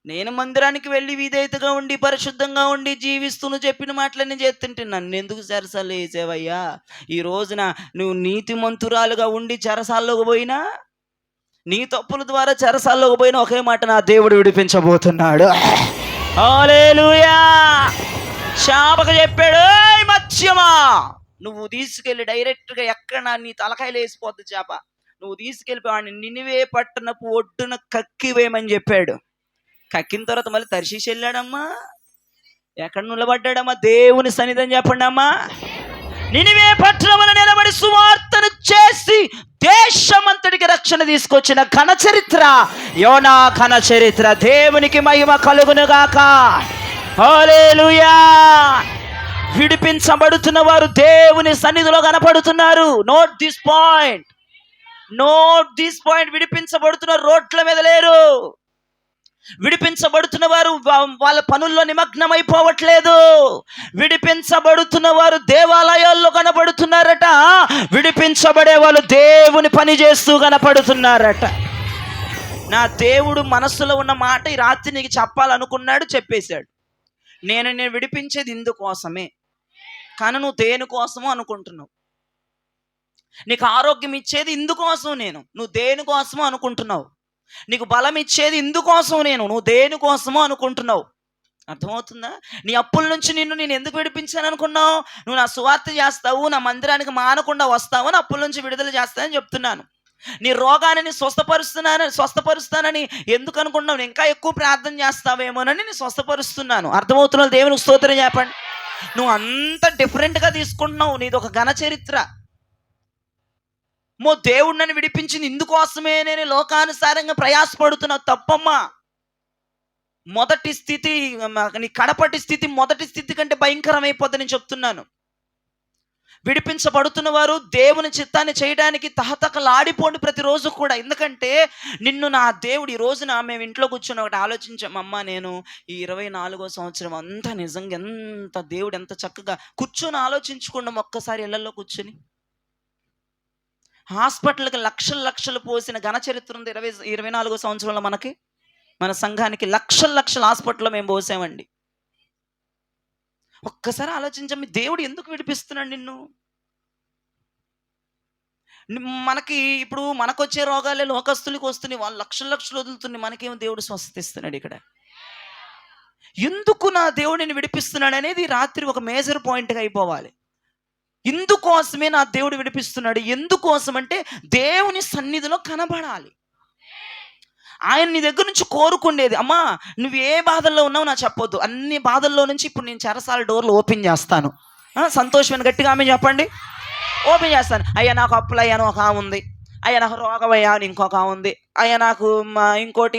నేను మందిరానికి వెళ్ళి విధేయతగా ఉండి, పరిశుద్ధంగా ఉండి, జీవిస్తూ చెప్పిన మాటలన్నీ చేస్తుంటే నన్ను ఎందుకు చెరసాల్లో వేసేవయ్యా? ఈ రోజున నువ్వు నీతిమంతురాలుగా ఉండి చెరసాల్లోకి పోయినా, నీ తప్పుల ద్వారా చెరసాల్లోకి పోయిన ఒకే మాట, నా దేవుడు విడిపించబోతున్నాడు. హల్లెలూయా. శాపకు చెప్పాడు, మత్స్యమా నువ్వు తీసుకెళ్ళి డైరెక్ట్గా ఎక్కడ నీ తలకాయలు వేసిపోద్ది చేప, నువ్వు తీసుకెళ్ళిపోవాడిని నినివే పట్టణపు ఒడ్డున కక్కివేయమని చెప్పాడు. కక్కిన తర్వాత మళ్ళీ తర్షీషు వెళ్ళాడమ్మా. ఎక్కడ నిలబడ్డాడమ్మా? దేవుని సన్నిధిని చెప్పండి అమ్మా. నినివే పట్టణమున నిలబడి సువార్తను చేసి దేశమంతటికి రక్షణ తీసుకొచ్చిన ఘన చరిత్ర యోనా ఘన చరిత్ర. దేవునికి మహిమ కలుగునుగాక. హల్లెలూయా. విడిపించబడుతున్న వారు దేవుని సన్నిధిలో కనపడుతున్నారు. Note this point. విడిపించబడుతున్న రోడ్ల మీద లేరు. విడిపించబడుతున్న వారు వాళ్ళ పనుల్లో నిమగ్నమైపోవట్లేదు. విడిపించబడుతున్న వారు దేవాలయాల్లో కనపడుతున్నారట. విడిపించబడే వాళ్ళు దేవుని పని చేస్తూ కనపడుతున్నారట. నా దేవుడు మనసులో ఉన్న మాట ఈ రాత్రి నీకు చెప్పాలనుకున్నాడు, చెప్పేశాడు. నేను విడిపించేది ఇందుకోసమే, కానీ నువ్వు దేనికోసమో అనుకుంటున్నావు. నీకు ఆరోగ్యం ఇచ్చేది ఇందుకోసం, నువ్వు దేనికోసమో అనుకుంటున్నావు. నీకు బలం ఇచ్చేది ఇందుకోసం నువ్వు దేనికోసమో అనుకుంటున్నావు. అర్థమవుతుందా? నీ అప్పుల నుంచి నేను ఎందుకు విడిపించాను అనుకున్నావు? నువ్వు నా సువార్త చేస్తావు, నా మందిరానికి మానకుండా వస్తావు, నా అప్పుల నుంచి విడుదల చేస్తానని చెప్తున్నాను. నీ రోగాన్ని స్వస్థపరుస్తానని ఎందుకు అనుకున్నావు? నేను ఇంకా ఎక్కువ ప్రార్థన చేస్తావేమోనని నేను స్వస్థపరుస్తున్నాను. అర్థమవుతున్నా? దేవునికి స్తోత్రం చెప్పండి. నువ్వు అంత డిఫరెంట్గా తీసుకుంటున్నావు. నీది ఒక ఘన చరిత్ర. దేవుడు నన్ను విడిపించింది ఇందుకోసమే నేను లోకానుసారంగా ప్రయాసపడుతున్నావు. తప్పమ్మా. మొదటి స్థితి, నీ కడపటి స్థితి మొదటి స్థితి కంటే భయంకరమైపోద్దని నేను చెప్తున్నాను. విడిపించబడుతున్న వారు దేవుని చిత్తాన్ని చేయడానికి తహతకలాడిపోండి ప్రతిరోజు కూడా. ఎందుకంటే నిన్ను నా దేవుడు, ఈ రోజున మేము ఇంట్లో కూర్చొని ఒకటి ఆలోచించామమ్మా, నేను ఈ 24వ సంవత్సరం అంతా నిజంగా ఎంత దేవుడు ఎంత చక్కగా కూర్చొని ఆలోచించుకున్నాం. ఒక్కసారి ఇళ్లలో కూర్చొని హాస్పిటల్కి లక్షలు పోసిన ఘన చరిత్ర ఉంది 24వ సంవత్సరంలో. మన సంఘానికి లక్షల హాస్పిటల్లో మేము పోసామండి. ఒక్కసారి ఆలోచించండి, దేవుడు ఎందుకు విడిపిస్తున్నాడు నిన్ను? మనకి ఇప్పుడు మనకొచ్చే రోగాలే లోకస్తులకు వస్తున్నాయి, వాళ్ళు లక్షలు వదులుతున్నాయి, మనకేమో దేవుడు స్వస్థత ఇస్తున్నాడు. ఇక్కడ ఎందుకు నా దేవుడిని విడిపిస్తున్నాడు అనేది రాత్రి ఒక మేజర్ పాయింట్గా అయిపోవాలి. ఇందుకోసమే నా దేవుడు విడిపిస్తున్నాడు. ఎందుకోసం అంటే దేవుని సన్నిధిలో కనబడాలి. ఆయన నీ దగ్గర నుంచి కోరుకునేది, అమ్మా నువ్వు ఏ బాధల్లో ఉన్నావు నాకు చెప్పొద్దు, అన్ని బాధల్లో నుంచి ఇప్పుడు నేను చెరసాల డోర్లు ఓపెన్ చేస్తాను. సంతోషమైన గట్టిగా ఆమె చెప్పండి. ఓపెన్ చేస్తాను. అయ్యా నాకు అప్పులు అయ్యాను ఒక ఉంది, అయ్యా నాకు రోగం అయ్యాను ఇంకొక ఉంది, అయ్యా నాకు ఇంకోటి.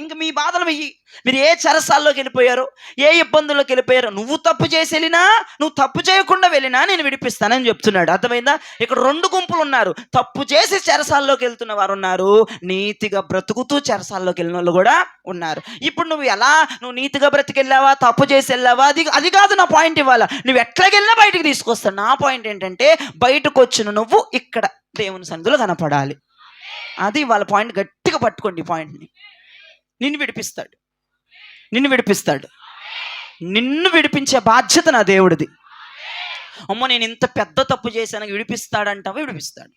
ఇంక మీ బాధలు వెయ్యి. మీరు ఏ చెరసాల్లోకి వెళ్ళిపోయారు, ఏ ఇబ్బందుల్లోకి వెళ్ళిపోయారు, నువ్వు తప్పు చేసి వెళ్ళినా, నువ్వు తప్పు చేయకుండా వెళ్ళినా నేను విడిపిస్తానని చెప్తున్నాడు. అర్థమైందా? ఇక్కడ 2 గుంపులు ఉన్నారు. తప్పు చేసి చెరసాల్లోకి వెళ్తున్న వారు ఉన్నారు, నీతిగా బ్రతుకుతూ చెరసాల్లోకి వెళ్ళిన వాళ్ళు కూడా ఉన్నారు. ఇప్పుడు నువ్వు నీతిగా బ్రతికెళ్ళావా, తప్పు చేసి వెళ్ళావా, అది కాదు నా పాయింట్. ఇవ్వాలా నువ్వు ఎట్లాగెళ్ళినా బయటికి తీసుకొస్తాను. నా పాయింట్ ఏంటంటే బయటకు వచ్చిన నువ్వు ఇక్కడ దేవుని సన్నిధిలో కనపడాలి. అది వాళ్ళ పాయింట్. గట్టిగా పట్టుకోండి ఈ పాయింట్ని. నిన్ను విడిపిస్తాడు. నిన్ను విడిపించే బాధ్యత నా దేవుడిది. అమ్మో నేను ఇంత పెద్ద తప్పు చేశాను, విడిపిస్తాడంటావా? విడిపిస్తాడు,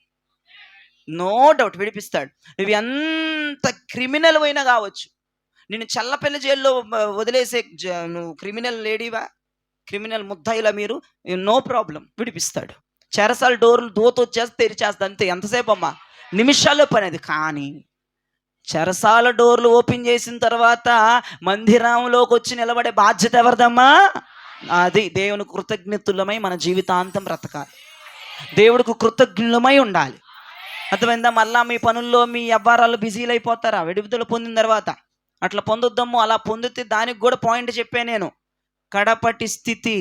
నో డౌట్ విడిపిస్తాడు. నువ్వు ఎంత క్రిమినల్ అయినా కావచ్చు, నేను చల్లపల్లి జైల్లో వదిలేసే నువ్వు క్రిమినల్ లేడీవా, క్రిమినల్ ముద్దాయిలా, మీరు నో ప్రాబ్లం, విడిపిస్తాడు. చెరసాల డోర్లు దూతొచ్చేస్తే తెరిచేస్తా, అంతే. ఎంతసేపు అమ్మా? నిమిషాల్లో పని అది. కానీ చెరసాల డోర్లు ఓపెన్ చేసిన తర్వాత మందిరంలోకి వచ్చి నిలబడే బాధ్యత ఎవరిదమ్మా? అది. దేవుని కృతజ్ఞతులమై మన జీవితాంతం బ్రతకాలి. దేవుడికి కృతజ్ఞులమై ఉండాలి. అర్థమైందా? మళ్ళా మీ పనుల్లో మీ వ్యవహారాలు బిజీలు అయిపోతారా విడుదల పొందిన తర్వాత? అట్లా పొందొద్దాము. అలా పొందితే దానికి కూడా పాయింట్ చెప్పాను నేను. కడపటి స్థితి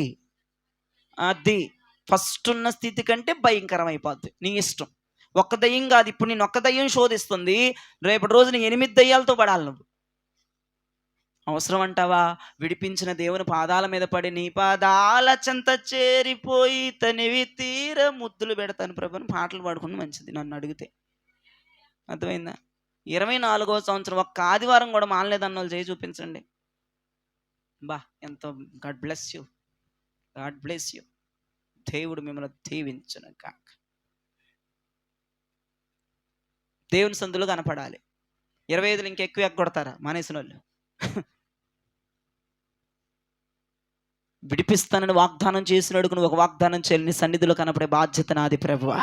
అది ఫస్ట్ ఉన్న స్థితి కంటే భయంకరం అయిపోద్ది. నీ ఇష్టం. ఒక్క దయ్యం కాదు, ఇప్పుడు నేను ఒక్క దయ్యం శోధిస్తుంది, రేపటి రోజు నీ 8 దయ్యాలతో పడాలి. నువ్వు అవసరం అంటావా? విడిపించిన దేవుని పాదాల మీద పడి, నీ పాదాల చెంత చేరిపోయి తనివి తీర ముద్దులు పెడతాను ప్రభుని పాటలు పాడుకుని మంచిది నన్ను అడిగితే. అర్థమైందా? 24వ సంవత్సరం ఒక్క ఆదివారం కూడా మానలేదన్న వాళ్ళు చేయి చూపించండి. ఎంతో గాడ్ బ్లెస్ యూ. దేవుడు మిమ్మల్ని దీవించును కాక. దేవుని సందులో కనపడాలి. 25 ఇంకెక్కువ ఎగ్గొడతారా మానేసిన వాళ్ళు? విడిపిస్తానని వాగ్దానం చేసినాడుకు నువ్వు ఒక వాగ్దానం చేయాలి. నీ సన్నిధిలో కనపడే బాధ్యత నాది ప్రభువా.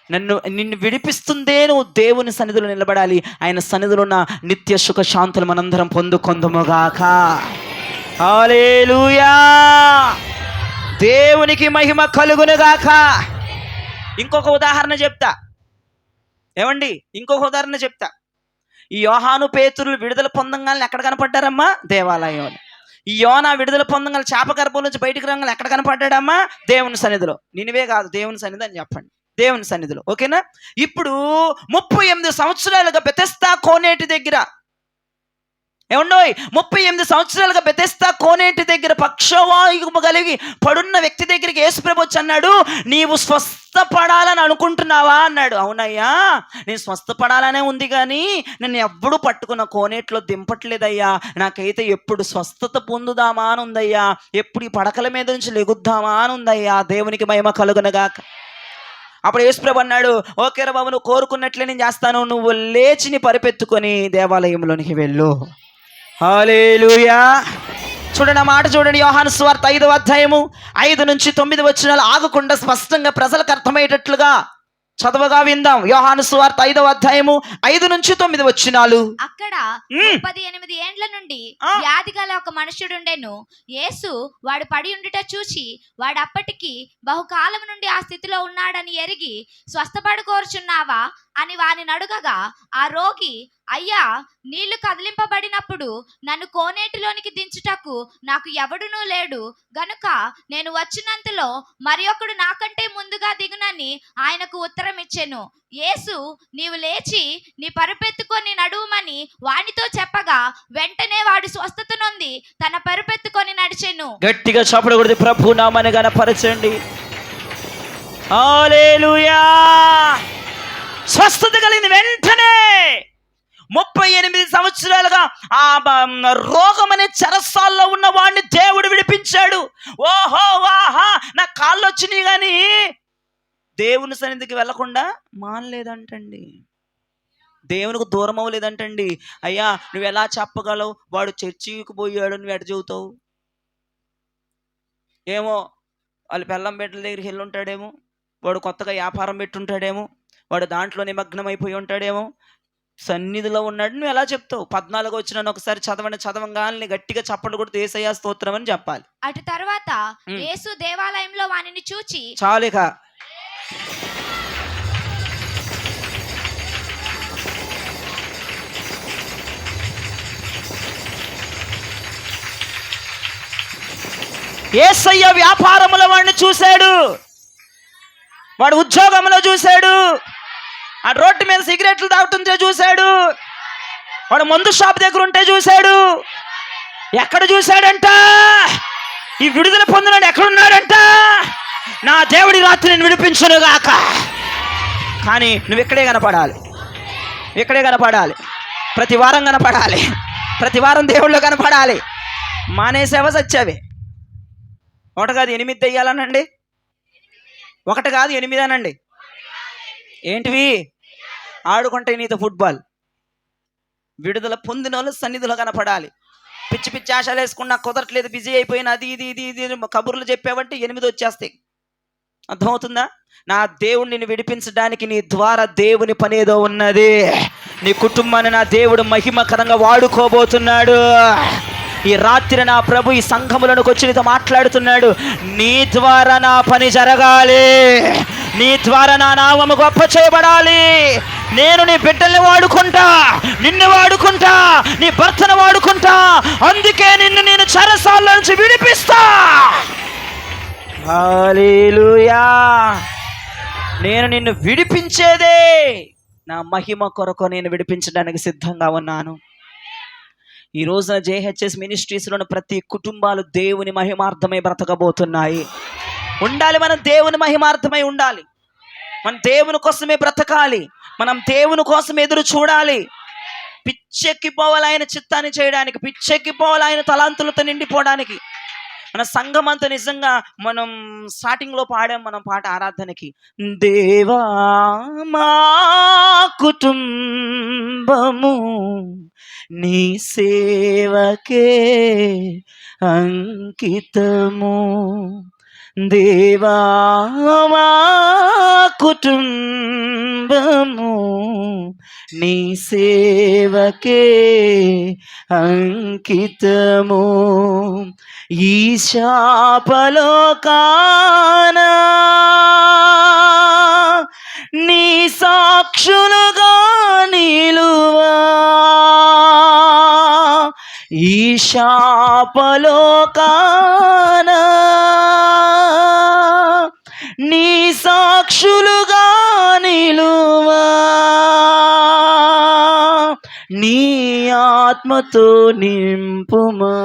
నిన్ను విడిపిస్తుందే నువ్వు దేవుని సన్నిధిలో నిలబడాలి. ఆయన సన్నిధిలో ఉన్న నిత్య సుఖ శాంతులు మనందరం పొందుకొందుముగాక. హల్లెలూయా. దేవునికి మహిమ కలుగునుగాక. ఇంకొక ఉదాహరణ చెప్తా. ఏమండి? ఇంకొక ఉదాహరణ చెప్తా. ఈ యోహాను పేతురులు విడుదల పొందంగానే ఎక్కడ కనపడ్డారమ్మా? దేవాలయంలో. ఈ యోనా విడుదల పొందంగానే చేప గర్భం నుంచి బయటికి రాగానే ఎక్కడ కనపడ్డాడమ్మా? దేవుని సన్నిధిలో. నినివే కాదు, దేవుని సన్నిధి అని చెప్పండి. దేవుని సన్నిధిలో. ఓకేనా? ఇప్పుడు 38 సంవత్సరాలుగా బెతెస్దా కోనేటి దగ్గర, ఏమండోయ్ 38 సంవత్సరాలుగా బెతెస్దా కోనేటి దగ్గర పక్షవాయువు కలిగి పడున్న వ్యక్తి దగ్గరికి యేసుప్రభు వచ్చి అన్నాడు, నీవు స్వస్థపడాలని అనుకుంటున్నావా అన్నాడు. అవునయ్యా, నేను స్వస్థపడాలనే ఉంది, కానీ నన్ను ఎప్పుడు పట్టుకున్న కోనేట్లో దింపట్లేదయ్యా. నాకైతే ఎప్పుడు స్వస్థత పొందుదామా అని ఉందయ్యా, ఎప్పుడు ఈ పడకల మీద నుంచి లెగుద్దామా అని ఉందయ్యా. దేవునికి మహిమ కలుగునుగాక. అప్పుడు యేసుప్రభు అన్నాడు, ఓకేరా బాబు, నువ్వు కోరుకున్నట్లే నేను చేస్తాను, నువ్వు లేచి నీ పరిపెత్తుకొని దేవాలయంలోనికి వెళ్ళు. హల్లెలూయా. చూడండి ఆ మాట చూడండి, యోహాను సువార్త 5వ అధ్యాయము 5-9 వచనాలు ఆగకుండా స్పష్టంగా ప్రజలకు అర్థమయ్యేటట్లుగా చదవగా విందాం. యోహాను సువార్త 5వ అధ్యాయము 5-9 వచనాలు. అక్కడ 38 ఏండ్ల నుండి వ్యాధి గల ఒక మనుష్యుడుండెను. యేసు వాడు పడి ఉండుట చూచి వాడు అప్పటికి బహుకాలం నుండి ఆ స్థితిలో ఉన్నాడని ఎరిగి, స్వస్థపడు కోరుచున్నావా అని వానిని అడుగగా, ఆ రోగి, అయ్యా, నీళ్లు కదిలింపబడినప్పుడు నన్ను కోనేటిలోనికి దించుటకు నాకు ఎవడునూ లేడు గనుక నేను వచ్చినంతలో మరి ఒకడు నాకంటే ముందుగా దిగునని ఆయనకు ఉత్తరం ఇచ్చెను. యేసు, నీవు లేచి నీ పరుపెత్తుకొని నడువుమని వానితో చెప్పగా, వెంటనే వాడు స్వస్థత నొంది తన పరుపెత్తుకొని నడిచెను. గట్టిగా చప్పట్లు కొడితే ప్రభు నామమున గణపరచండి. హల్లెలూయా. స్వస్థత కలిగిన వెంటనే 38 సంవత్సరాలుగా ఆ రోగం అనే చెరసాల్లో ఉన్న వాడిని దేవుడు విడిపించాడు. ఓహో వాహా, నా కాళ్ళు వచ్చినాయి కానీ దేవుని సన్నిధికి వెళ్లకుండా మానలేదంటండి, దేవునికి దూరం అవ్వలేదంటండి. అయ్యా, నువ్వు ఎలా చెప్పగలవు, వాడు చర్చికి పోయాడు, నువ్వు ఎట చెబుతావు? ఏమో వాళ్ళు పెళ్ళం బిడ్డల దగ్గరికి వెళ్ళి ఉంటాడేమో, వాడు కొత్తగా వ్యాపారం పెట్టుంటాడేమో, వాడు దాంట్లో నిమగ్నం అయిపోయి ఉంటాడేమో, సన్నిధిలో ఉన్నాడు, నువ్వు ఎలా చెప్తావు? 14 వచ్చిన ఒకసారి చదవంగానే గట్టిగా చప్పట్లు కొడుతూ యేసయ్యా స్తోత్రం అని చెప్పాలి. అటు తర్వాత యేసు దేవాలయంలో వానిని చూచి, చాలిక యేసయ్య వ్యాపారములో వాడిని చూశాడు, వాడు ఉద్యోగంలో చూశాడు, ఆ రోడ్డు మీద సిగరెట్లు తాగుతుంటే చూశాడు, వాడు మందు షాప్ దగ్గర ఉంటే చూశాడు. ఎక్కడ చూశాడంట? ఈ విడుదల పొందినాడు ఎక్కడున్నాడంట? నా దేవుడి రాత్రి నేను విడిపించును గాక. కానీ నువ్వు ఇక్కడే కనపడాలి, ఇక్కడే కనపడాలి, ప్రతి వారం కనపడాలి, ప్రతి వారం దేవుళ్ళు కనపడాలి. మానేసేవ సచ్చావే. 1 కాదు 8 దెయ్యాలనండి, 1 కాదు 8 అనండి. ఏంటివి? ఆడుకుంటే నీతో ఫుట్బాల్. విడుదల పొందిన వాళ్ళు సన్నిధిలో కనపడాలి. పిచ్చి పిచ్చి ఆశలు వేసుకున్నా కుదరట్లేదు, బిజీ అయిపోయిన అది ఇది ఇది ఇది కబుర్లు చెప్పావంటే 8 వచ్చేస్తాయి. అర్థమవుతుందా? నా దేవుడు నిన్ను విడిపించడానికి నీ ద్వారా దేవుని పనేదో ఉన్నది. నీ కుటుంబాన్ని నా దేవుడు మహిమకరంగా వాడుకోబోతున్నాడు. ఈ రాత్రి నా ప్రభు ఈ సంఘములకు వచ్చి నీతో మాట్లాడుతున్నాడు. నీ ద్వారా నా పని జరగాలి, నీ ద్వారా నా నామము గొప్ప చేయబడాలి. నేను నీ బిడ్డల్ని వాడుకుంటా, నిన్ను వాడుకుంటా, నీ భర్తను వాడుకుంటా. అందుకే నిన్ను నేను చెరసాల నుంచి విడిపిస్తా. హల్లెలూయా. నేను నిన్ను విడిపించేదే నా మహిమ కొరకు నేను విడిపించడానికి సిద్ధంగా ఉన్నాను. ఈ రోజున JHS మినిస్ట్రీస్లోని ప్రతి కుటుంబాలు దేవుని మహిమార్థమై బ్రతకబోతున్నాయి. ఉండాలి, మనం దేవుని మహిమార్థమై ఉండాలి, మనం దేవుని కోసమే బ్రతకాలి, మనం దేవుని కోసం ఎదురు చూడాలి. పిచ్చెక్కిపోవాలి ఆయన చిత్తాన్ని చేయడానికి, పిచ్చెక్కిపోవాలి ఆయన తలాంతులతో నిండిపోవడానికి. మన సంఘం అంతా నిజంగా మనం స్టార్టింగ్లో పాడాం మనం పాట ఆరాధనకి, దేవా మా కుటుంబము నీ సేవకే అంకితము, దేవా మా కుటుంబము నీ సేవకే అంకితము. ఈ శాపలోకాన నీ సాక్షులుగా నిలువా, ఈ శాపలోకాన నీ సాక్షులుగా నిలువా, నీ ఆత్మతో నింపుమా,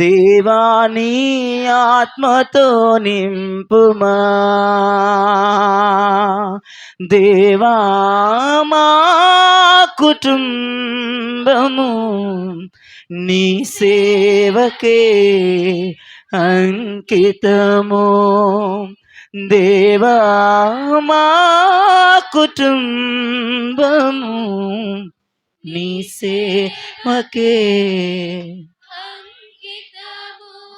దేవా నీ ఆత్మతో నింపుమా, దేవా మా కుటుంబము నీ సేవకే అంకితము, దేవా మా కుటుంబము నీ సేవకే.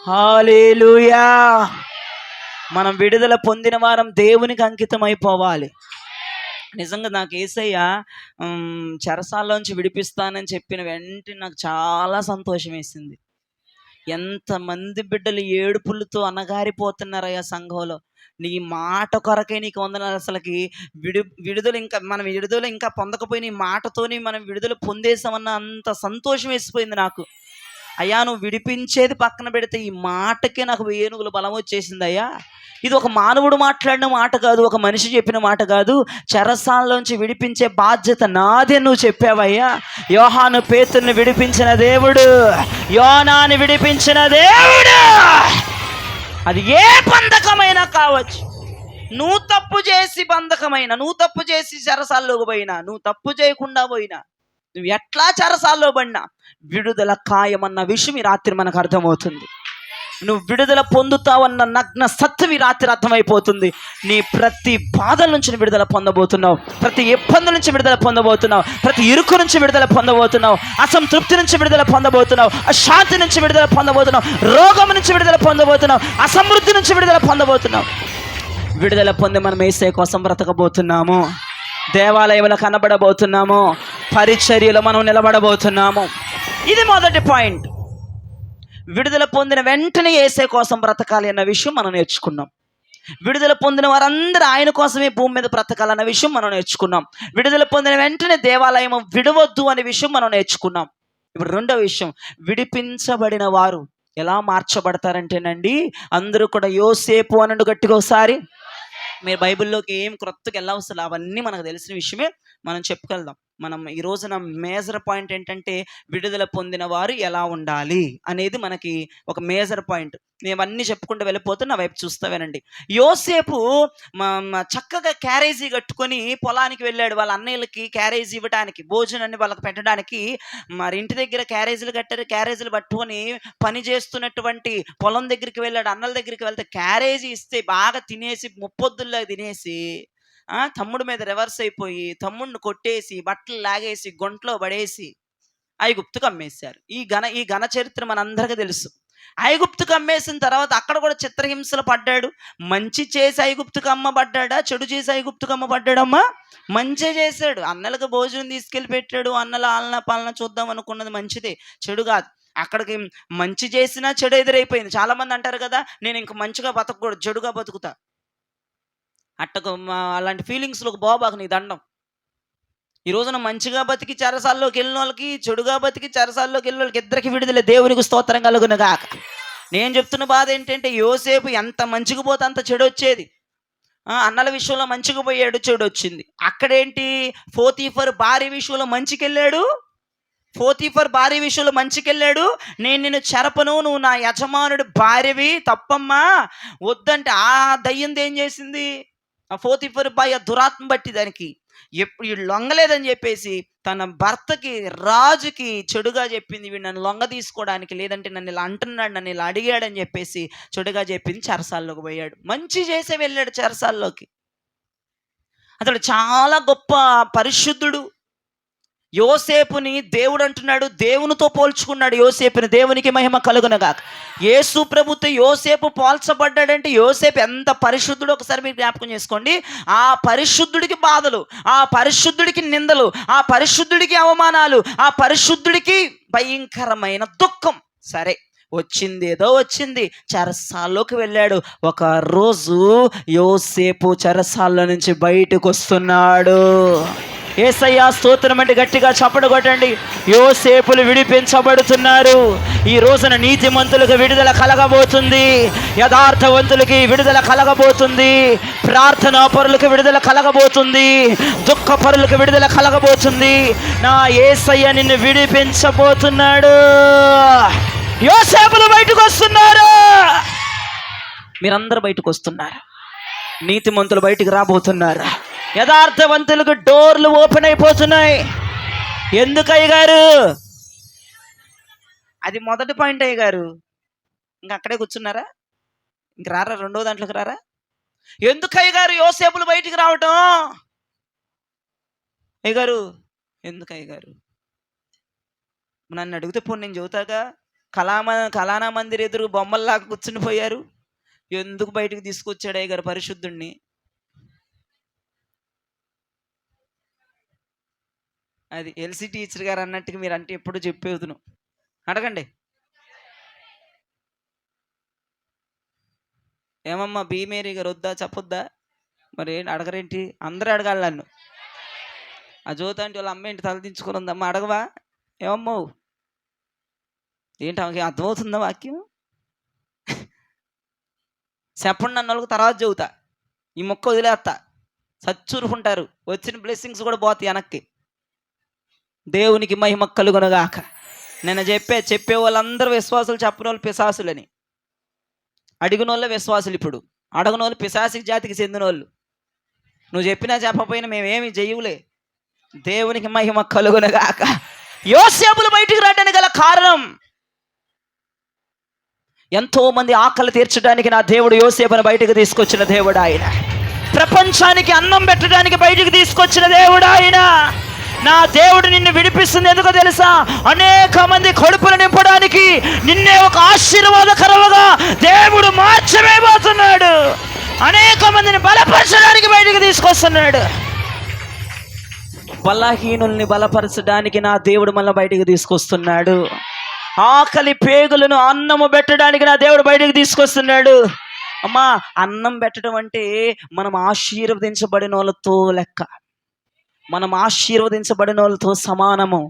హల్లెలూయా. మనం విడుదల పొందిన వారం దేవునికి అంకితం అయిపోవాలి. నిజంగా నాకు యేసయ్య చెరసాల్లోంచి విడిపిస్తానని చెప్పిన వెంటనే నాకు చాలా సంతోషం వేసింది. ఎంతమంది బిడ్డలు ఏడుపులతో అణగారిపోతున్నారయ్యా సంఘంలో. నీ మాట కొరకే నీకు వందనాలు. అసలుకి విడుదల ఇంకా మనం విడుదల ఇంకా పొందకపోయిన ఈ మాటతోని మనం విడుదల పొందేసామన్న అంత సంతోషం వేసిపోయింది నాకు. అయ్యా నువ్వు విడిపించేది పక్కన పెడితే ఈ మాటకే నాకు ఏనుగుల బలం వచ్చేసింది అయ్యా. ఇది ఒక మానవుడు మాట్లాడిన మాట కాదు, ఒక మనిషి చెప్పిన మాట కాదు. చెరసాల్లోంచి విడిపించే బాధ్యత నాదే నువ్వు చెప్పావయ్యా. యోహాను పేతురుని విడిపించిన దేవుడు, యోనాని విడిపించిన దేవుడు. అది ఏ బంధకమైనా కావచ్చు. నువ్వు తప్పు చేసి బంధకమైనా, నువ్వు తప్పు చేసి చెరసాల్లోకి పోయినా, నువ్వు తప్పు చేయకుండా పోయినా, నువ్వు ఎట్లా చెరసాల్లో పడినా విడుదల ఖాయమన్న విషయం ఈ రాత్రి మనకు అర్థమవుతుంది. నువ్వు విడుదల పొందుతావన్న నగ్న సత్యం ఈ రాత్రి అర్థమైపోతుంది. నీ ప్రతి బాధల నుంచి విడుదల పొందబోతున్నావు, ప్రతి ఇబ్బంది నుంచి విడుదల పొందబోతున్నావు, ప్రతి ఇరుకు నుంచి విడుదల పొందబోతున్నావు, అసంతృప్తి నుంచి విడుదల పొందబోతున్నావు, అశాంతి నుంచి విడుదల పొందబోతున్నావు, రోగం నుంచి విడుదల పొందబోతున్నావు, అసమృద్ధి నుంచి విడుదల పొందబోతున్నావు. విడుదల పొంది మనం యేసయ్య కోసం బ్రతకబోతున్నాము, దేవాలయంలో కనబడబోతున్నాము, పరిచర్యలో మనం నిలబడబోతున్నాము. ఇది మొదటి పాయింట్. విడుదల పొందిన వెంటనే యేసయ్య కోసం బ్రతకాలి అన్న విషయం మనం నేర్చుకున్నాం. విడుదల పొందిన వారందరూ ఆయన కోసమే భూమి మీద బ్రతకాలన్న విషయం మనం నేర్చుకున్నాం. విడుదల పొందిన వెంటనే దేవాలయం విడవద్దు అనే విషయం మనం నేర్చుకున్నాం. ఇప్పుడు రెండో విషయం, విడిపించబడిన వారు ఎలా మార్చబడతారంటేనండి, అందరూ కూడా యోసేపు అనండు గట్టిగా ఒకసారి. మీరు బైబిల్లోకి ఏం క్రొత్తగా వెళ్ళవసలు, అవన్నీ మనకు తెలిసిన విషయమే, మనం చెప్పుకెళ్దాం. మనం ఈ రోజున మేజర్ పాయింట్ ఏంటంటే విడుదల పొందిన వారు ఎలా ఉండాలి అనేది మనకి ఒక మేజర్ పాయింట్. నేను అన్నీ చెప్పుకుంటూ వెళ్ళిపోతే నా వైపు చూస్తావేనండి. యోసేపు చక్కగా క్యారేజీ కట్టుకొని పొలానికి వెళ్ళాడు. వాళ్ళ అన్నయ్యలకి క్యారేజీ ఇవ్వడానికి, భోజనాన్ని వాళ్ళకి పెట్టడానికి. మరి ఇంటి దగ్గర క్యారేజీలు కట్టారు. క్యారేజీలు పట్టుకొని పని చేస్తున్నటువంటి పొలం దగ్గరికి వెళ్ళాడు. అన్నల దగ్గరికి వెళ్తే క్యారేజీ ఇస్తే బాగా తినేసి ముప్పొద్దుల్లా తినేసి తమ్ముడి మీద రివర్స్ అయిపోయి తమ్ముడిని కొట్టేసి బట్టలు లాగేసి గొంట్లో పడేసి ఐగుప్తుకు అమ్మేశారు. ఈ ఘన చరిత్ర మనందరికీ తెలుసు. ఐగుప్తుకు అమ్మేసిన తర్వాత అక్కడ కూడా చిత్రహింసలు పడ్డాడు. మంచి చేసి ఐగుప్తుకు అమ్మబడ్డా, చెడు చేసి ఐగుప్తుకు అమ్మబడ్డాడమ్మా? మంచి చేశాడు. అన్నలకు భోజనం తీసుకెళ్ళి పెట్టాడు. అన్నల ఆలన పాలన చూద్దాం అనుకున్నది మంచిదే, చెడు కాదు. అక్కడికి మంచి చేసినా చెడు ఎదురైపోయింది. చాలామంది అంటారు కదా, నేను ఇంక మంచిగా బతకూడదు, చెడుగా బతుకుతా. అట్టకు అలాంటి ఫీలింగ్స్లోకి బాబాకు నీ దండం. ఈ రోజున మంచిగా బతికి చెరసాల్లోకి వెళ్ళిన వాళ్ళకి, చెడుగా బతికి చెరసాల్లోకి వెళ్ళిన వాళ్ళకి ఇద్దరికి విడుదల. దేవునికి స్తోత్రం కలుగును గాక. నేను చెప్తున్న బాధ ఏంటంటే, యోసేపు ఎంత మంచిగా పోతే అంత చెడు వచ్చేది. అన్నల విషయంలో మంచిగా పోయాడు, చెడు వచ్చింది. అక్కడేంటి, పోతీఫర్ భార్య విషయంలో మంచికెళ్ళాడు. పోతీఫర్ భార్య విషయంలో మంచికెళ్ళాడు. నేను నిన్ను చెరపను, నువ్వు నా యజమానుడు భార్యవి, తప్పమ్మా వద్దంటే ఆ దయ్యంది ఏం చేసింది? ఆ పోతీఫర్ భార్య దురాత్మ బట్టి దానికి ఎప్పుడు లొంగలేదని చెప్పేసి తన భర్తకి, రాజుకి చెడుగా చెప్పింది. వీడు నన్ను లొంగ తీసుకోవడానికి, లేదంటే నన్ను ఇలా అంటున్నాడు, నన్ను ఇలా అడిగాడని చెప్పేసి చెడుగా చెప్పింది. చెరసాల్లోకి పోయాడు. మంచి చేసే వెళ్ళాడు చెరసాల్లోకి. అతడు చాలా గొప్ప పరిశుద్ధుడు. యోసేపుని దేవుడు అంటున్నాడు, దేవునితో పోల్చుకున్నాడు యోసేపుని. దేవునికి మహిమ కలుగునుగాక. యేసు ప్రభుతో యోసేపు పోల్చబడ్డాడంటే యోసేపు ఎంత పరిశుద్ధుడు ఒకసారి మీరు జ్ఞాపకం చేసుకోండి. ఆ పరిశుద్ధుడికి బాధలు, ఆ పరిశుద్ధుడికి నిందలు, ఆ పరిశుద్ధుడికి అవమానాలు, ఆ పరిశుద్ధుడికి భయంకరమైన దుఃఖం. సరే, వచ్చింది ఏదో వచ్చింది, చెరసాల్లోకి వెళ్ళాడు. ఒక రోజు యోసేపు చెరసాల్లో నుంచి బయటకు వస్తున్నాడు. యేసయ్య స్తోత్రం అంటే గట్టిగా చప్పట్లు కొట్టండి. యోసేపులు విడిపించబడుతున్నారు. ఈ రోజున నీతిమంతులకు విడుదల కలగబోతుంది, యథార్థవంతులకి విడుదల కలగబోతుంది, ప్రార్థనా పరులకు విడుదల కలగబోతుంది, దుఃఖ పరులకు విడుదల కలగబోతుంది. నా యేసయ్య నిన్ను విడిపించబోతున్నాడు. యోసేపులు బయటకు వస్తున్నారు. మీరందరూ బయటకు వస్తున్నారు. నీతిమంతులు బయటికి రాబోతున్నారు. యథార్థవంతులకు డోర్లు ఓపెన్ అయిపోతున్నాయి. ఎందుకు అయ్యగారు? అది మొదటి పాయింట్ అయ్యగారు. ఇంక అక్కడే కూర్చున్నారా? ఇంక రారా? రెండో దాంట్లోకి రారా? ఎందుకు అయ్యగారు యోసేపులు బయటికి రావటం? అయ్యగారు ఎందుకు అయ్యగారు? నన్ను అడిగితే పోనీ నేను చెబుతాగా, కళానా మందిర్ ఎదురు బొమ్మల్లాగా కూర్చుని పోయారు, ఎందుకు బయటికి తీసుకొచ్చాడు అయ్యగారు పరిశుద్ధుణ్ణి? అది ఎల్సి టీచర్ గారు అన్నట్టుగా మీరు అంటే ఎప్పుడు చెప్పేదును, అడగండి. ఏమమ్మా బి మేరీ గారు వద్దా చెప్పొద్దా? మరి అడగరేంటి? అందరూ అడగాలి నన్ను. ఆ జ్యోతి అంటే వాళ్ళ అమ్మ ఏంటి తలదించుకుని ఉందమ్మా, అడగవా? ఏమమ్మో ఏంటి ఆమెకి అర్థమవుతుందా వాక్యం? చెప్పండి నన్ను వాళ్ళకి తర్వాత చెబుతా, ఈ మొక్క వదిలేస్తా, సచ్చూరుకుంటారు, వచ్చిన బ్లెస్సింగ్స్ కూడా పోతాయి వెనక్కి. దేవునికి మహిమ కలుగునుగాక. నేను చెప్పే వాళ్ళందరూ విశ్వాసులు, చెప్పని వాళ్ళు పిశాసులని. అడిగిన వాళ్ళే విశ్వాసులు, ఇప్పుడు అడగని వాళ్ళు పిశాసి జాతికి చెందిన వాళ్ళు. నువ్వు చెప్పినా చెప్పకపోయినా మేమేమి చెయ్యవులే. దేవునికి మహిమ కలుగునుగాక. యోసేపులు బయటికి రావడానికి గల కారణం, ఎంతో మంది ఆకలి తీర్చడానికి నా దేవుడు యోసేపును బయటకు తీసుకొచ్చిన దేవుడు ఆయన. ప్రపంచానికి అన్నం పెట్టడానికి బయటికి తీసుకొచ్చిన దేవుడు ఆయన. నా దేవుడు నిన్ను విడిపిస్తుంది ఎందుకో తెలుసా? అనేక మంది కడుపులు నింపడానికి, నిన్నే ఒక ఆశీర్వాదకరముగా దేవుడు మార్చవేయబోతున్నాడు. అనేక మందిని బలపరచడానికి బయటికి తీసుకొస్తున్నాడు. బలహీనుల్ని బలపరచడానికి నా దేవుడు మళ్ళీ బయటికి తీసుకొస్తున్నాడు. ఆకలి పేగులను అన్నము పెట్టడానికి నా దేవుడు బయటికి తీసుకొస్తున్నాడు. అమ్మా, అన్నం పెట్టడం అంటే మనం ఆశీర్వదించబడిన వాళ్ళతో లెక్క, మనం ఆశీర్వదించబడిన వాళ్ళతో సమానము.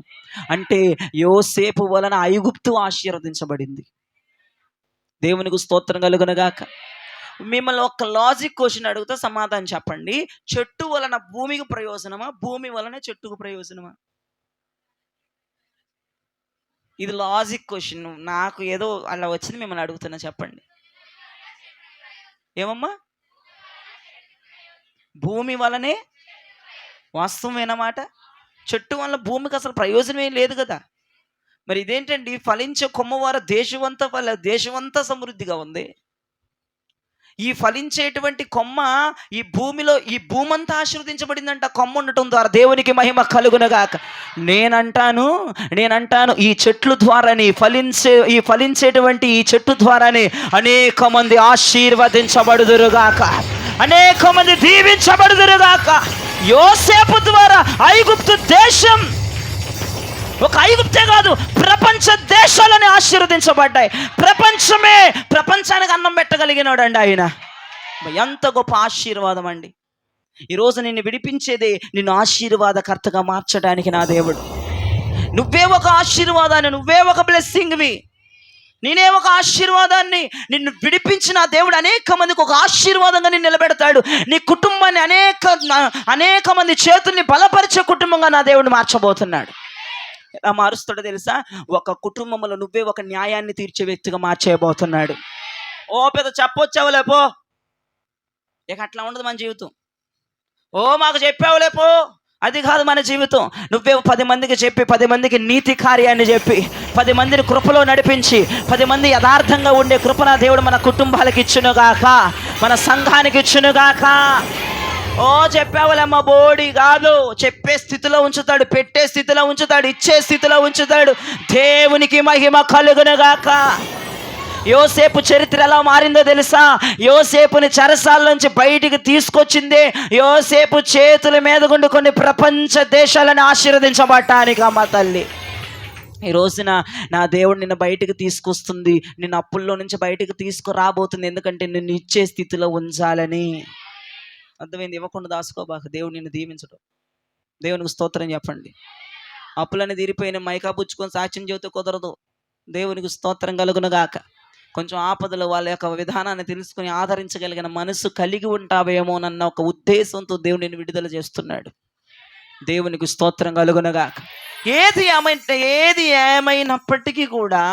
అంటే యోసేపు వలన ఐగుప్తు ఆశీర్వదించబడింది. దేవునికి స్తోత్రం కలుగునుగాక. మిమ్మల్ని ఒక లాజిక్ క్వశ్చన్ అడుగుతా, సమాధానం చెప్పండి. చెట్టు వలన భూమికి ప్రయోజనమా, భూమి వలన చెట్టుకు ప్రయోజనమా? ఇది లాజిక్ క్వశ్చన్, నాకు ఏదో అలా వచ్చింది, మిమ్మల్ని అడుగుతున్నా, చెప్పండి. ఏమమ్మా? భూమి వలనే, వాస్తవమేనమాట. చెట్టు వల్ల భూమికి అసలు ప్రయోజనం ఏం లేదు కదా. మరి ఇదేంటండి, ఫలించే కొమ్మవారు దేశమంతా సమృద్ధిగా ఉంది. ఈ ఫలించేటువంటి కొమ్మ ఈ భూమిలో, ఈ భూమంతా ఆశీర్వదించబడిందంట కొమ్మ ఉండటం ద్వారా. దేవునికి మహిమ కలుగునుగాక. నేనంటాను ఈ చెట్లు ద్వారాని, ఫలించేటువంటి ఈ చెట్టు ద్వారానే అనేక మంది ఆశీర్వదించబడుదురుగాక, అనేక మంది దీవించబడుదురుగాక. యోసేపు ద్వారా ఐగుప్తు దేశం, ఒక ఐగుప్తే కాదు, ప్రపంచ దేశాలని ఆశీర్వదించబడ్డాయి. ప్రపంచానికి అన్నం పెట్టగలిగినాడు అండి ఆయన. ఎంత గొప్ప ఆశీర్వాదం అండి. ఈరోజు నిన్ను విడిపించేదే నిన్ను ఆశీర్వాదకర్తగా మార్చడానికి నా దేవుడు. నువ్వే ఒక ఆశీర్వాదాన్ని, నువ్వే ఒక బ్లెస్సింగ్వి, నేనే ఒక ఆశీర్వాదాన్ని. నిన్ను విడిపించిన దేవుడు అనేక మందికి ఒక ఆశీర్వాదంగా నిన్ను నిలబెడతాడు. నీ కుటుంబాన్ని అనేక మంది చేతుల్ని బలపరిచే కుటుంబంగా నా దేవుడు మార్చబోతున్నాడు. ఎలా మారుస్తాడో తెలుసా? ఒక కుటుంబంలో నువ్వే ఒక న్యాయాన్ని తీర్చే వ్యక్తిగా మార్చేయబోతున్నాడు. ఓ పెద్ద చెప్పొచ్చావులేపో, ఇక అట్లా ఉండదు మన జీవితం. ఓ మాకు చెప్పావులేపో, అది కాదు మన జీవితం. నువ్వే 10 మందికి చెప్పి, 10 మందికి నీతి కార్యాన్ని చెప్పి, 10 మందిని కృపలో నడిపించి, 10 మంది యథార్థంగా ఉండే కృపణ దేవుడు మన కుటుంబాలకు ఇచ్చునుగాక, మన సంఘానికి ఇచ్చునుగాక. ఓ చెప్పావులేమ్మ, బోడి కాదు. చెప్పే స్థితిలో ఉంచుతాడు, పెట్టే స్థితిలో ఉంచుతాడు, ఇచ్చే స్థితిలో ఉంచుతాడు. దేవునికి మహిమ కలుగునుగాక. యోసేపు చరిత్ర ఎలా మారిందో తెలుసా? యోసేపుని చెరసాల నుంచి బయటికి తీసుకొచ్చిందే యోసేపు చేతుల మీద గుండి కొన్ని ప్రపంచ దేశాలను ఆశీర్వదించబడటానికి. అమ్మ తల్లి, ఈ రోజున నా దేవుడు నిన్ను బయటికి తీసుకొస్తుంది, నిన్ను అప్పుల్లో నుంచి బయటికి తీసుకురాబోతుంది. ఎందుకంటే నిన్ను ఇచ్చే స్థితిలో ఉంచాలని. అర్థమైంది? ఇవ్వకుండా దాచుకోబాక. దేవుడు నిన్ను దీవించడం. దేవునికి స్తోత్రం చెప్పండి. అప్పులని తీరిపోయిన మైకా పుచ్చుకొని సాక్ష్యం చెబితే కుదరదు. దేవునికి స్తోత్రం కలుగునుగాక. కొంచెం ఆపదలు వాళ్ళ యొక్క విధానాన్ని తెలుసుకుని ఆదరించగలిగిన మనసు కలిగి ఉంటావేమోనన్న ఒక ఉద్దేశంతో దేవుడు నిన్ను విడుదల చేస్తున్నాడు. దేవునికి స్తోత్రం కలుగునుగాక. ఏది ఏమైనప్పటికీ కూడా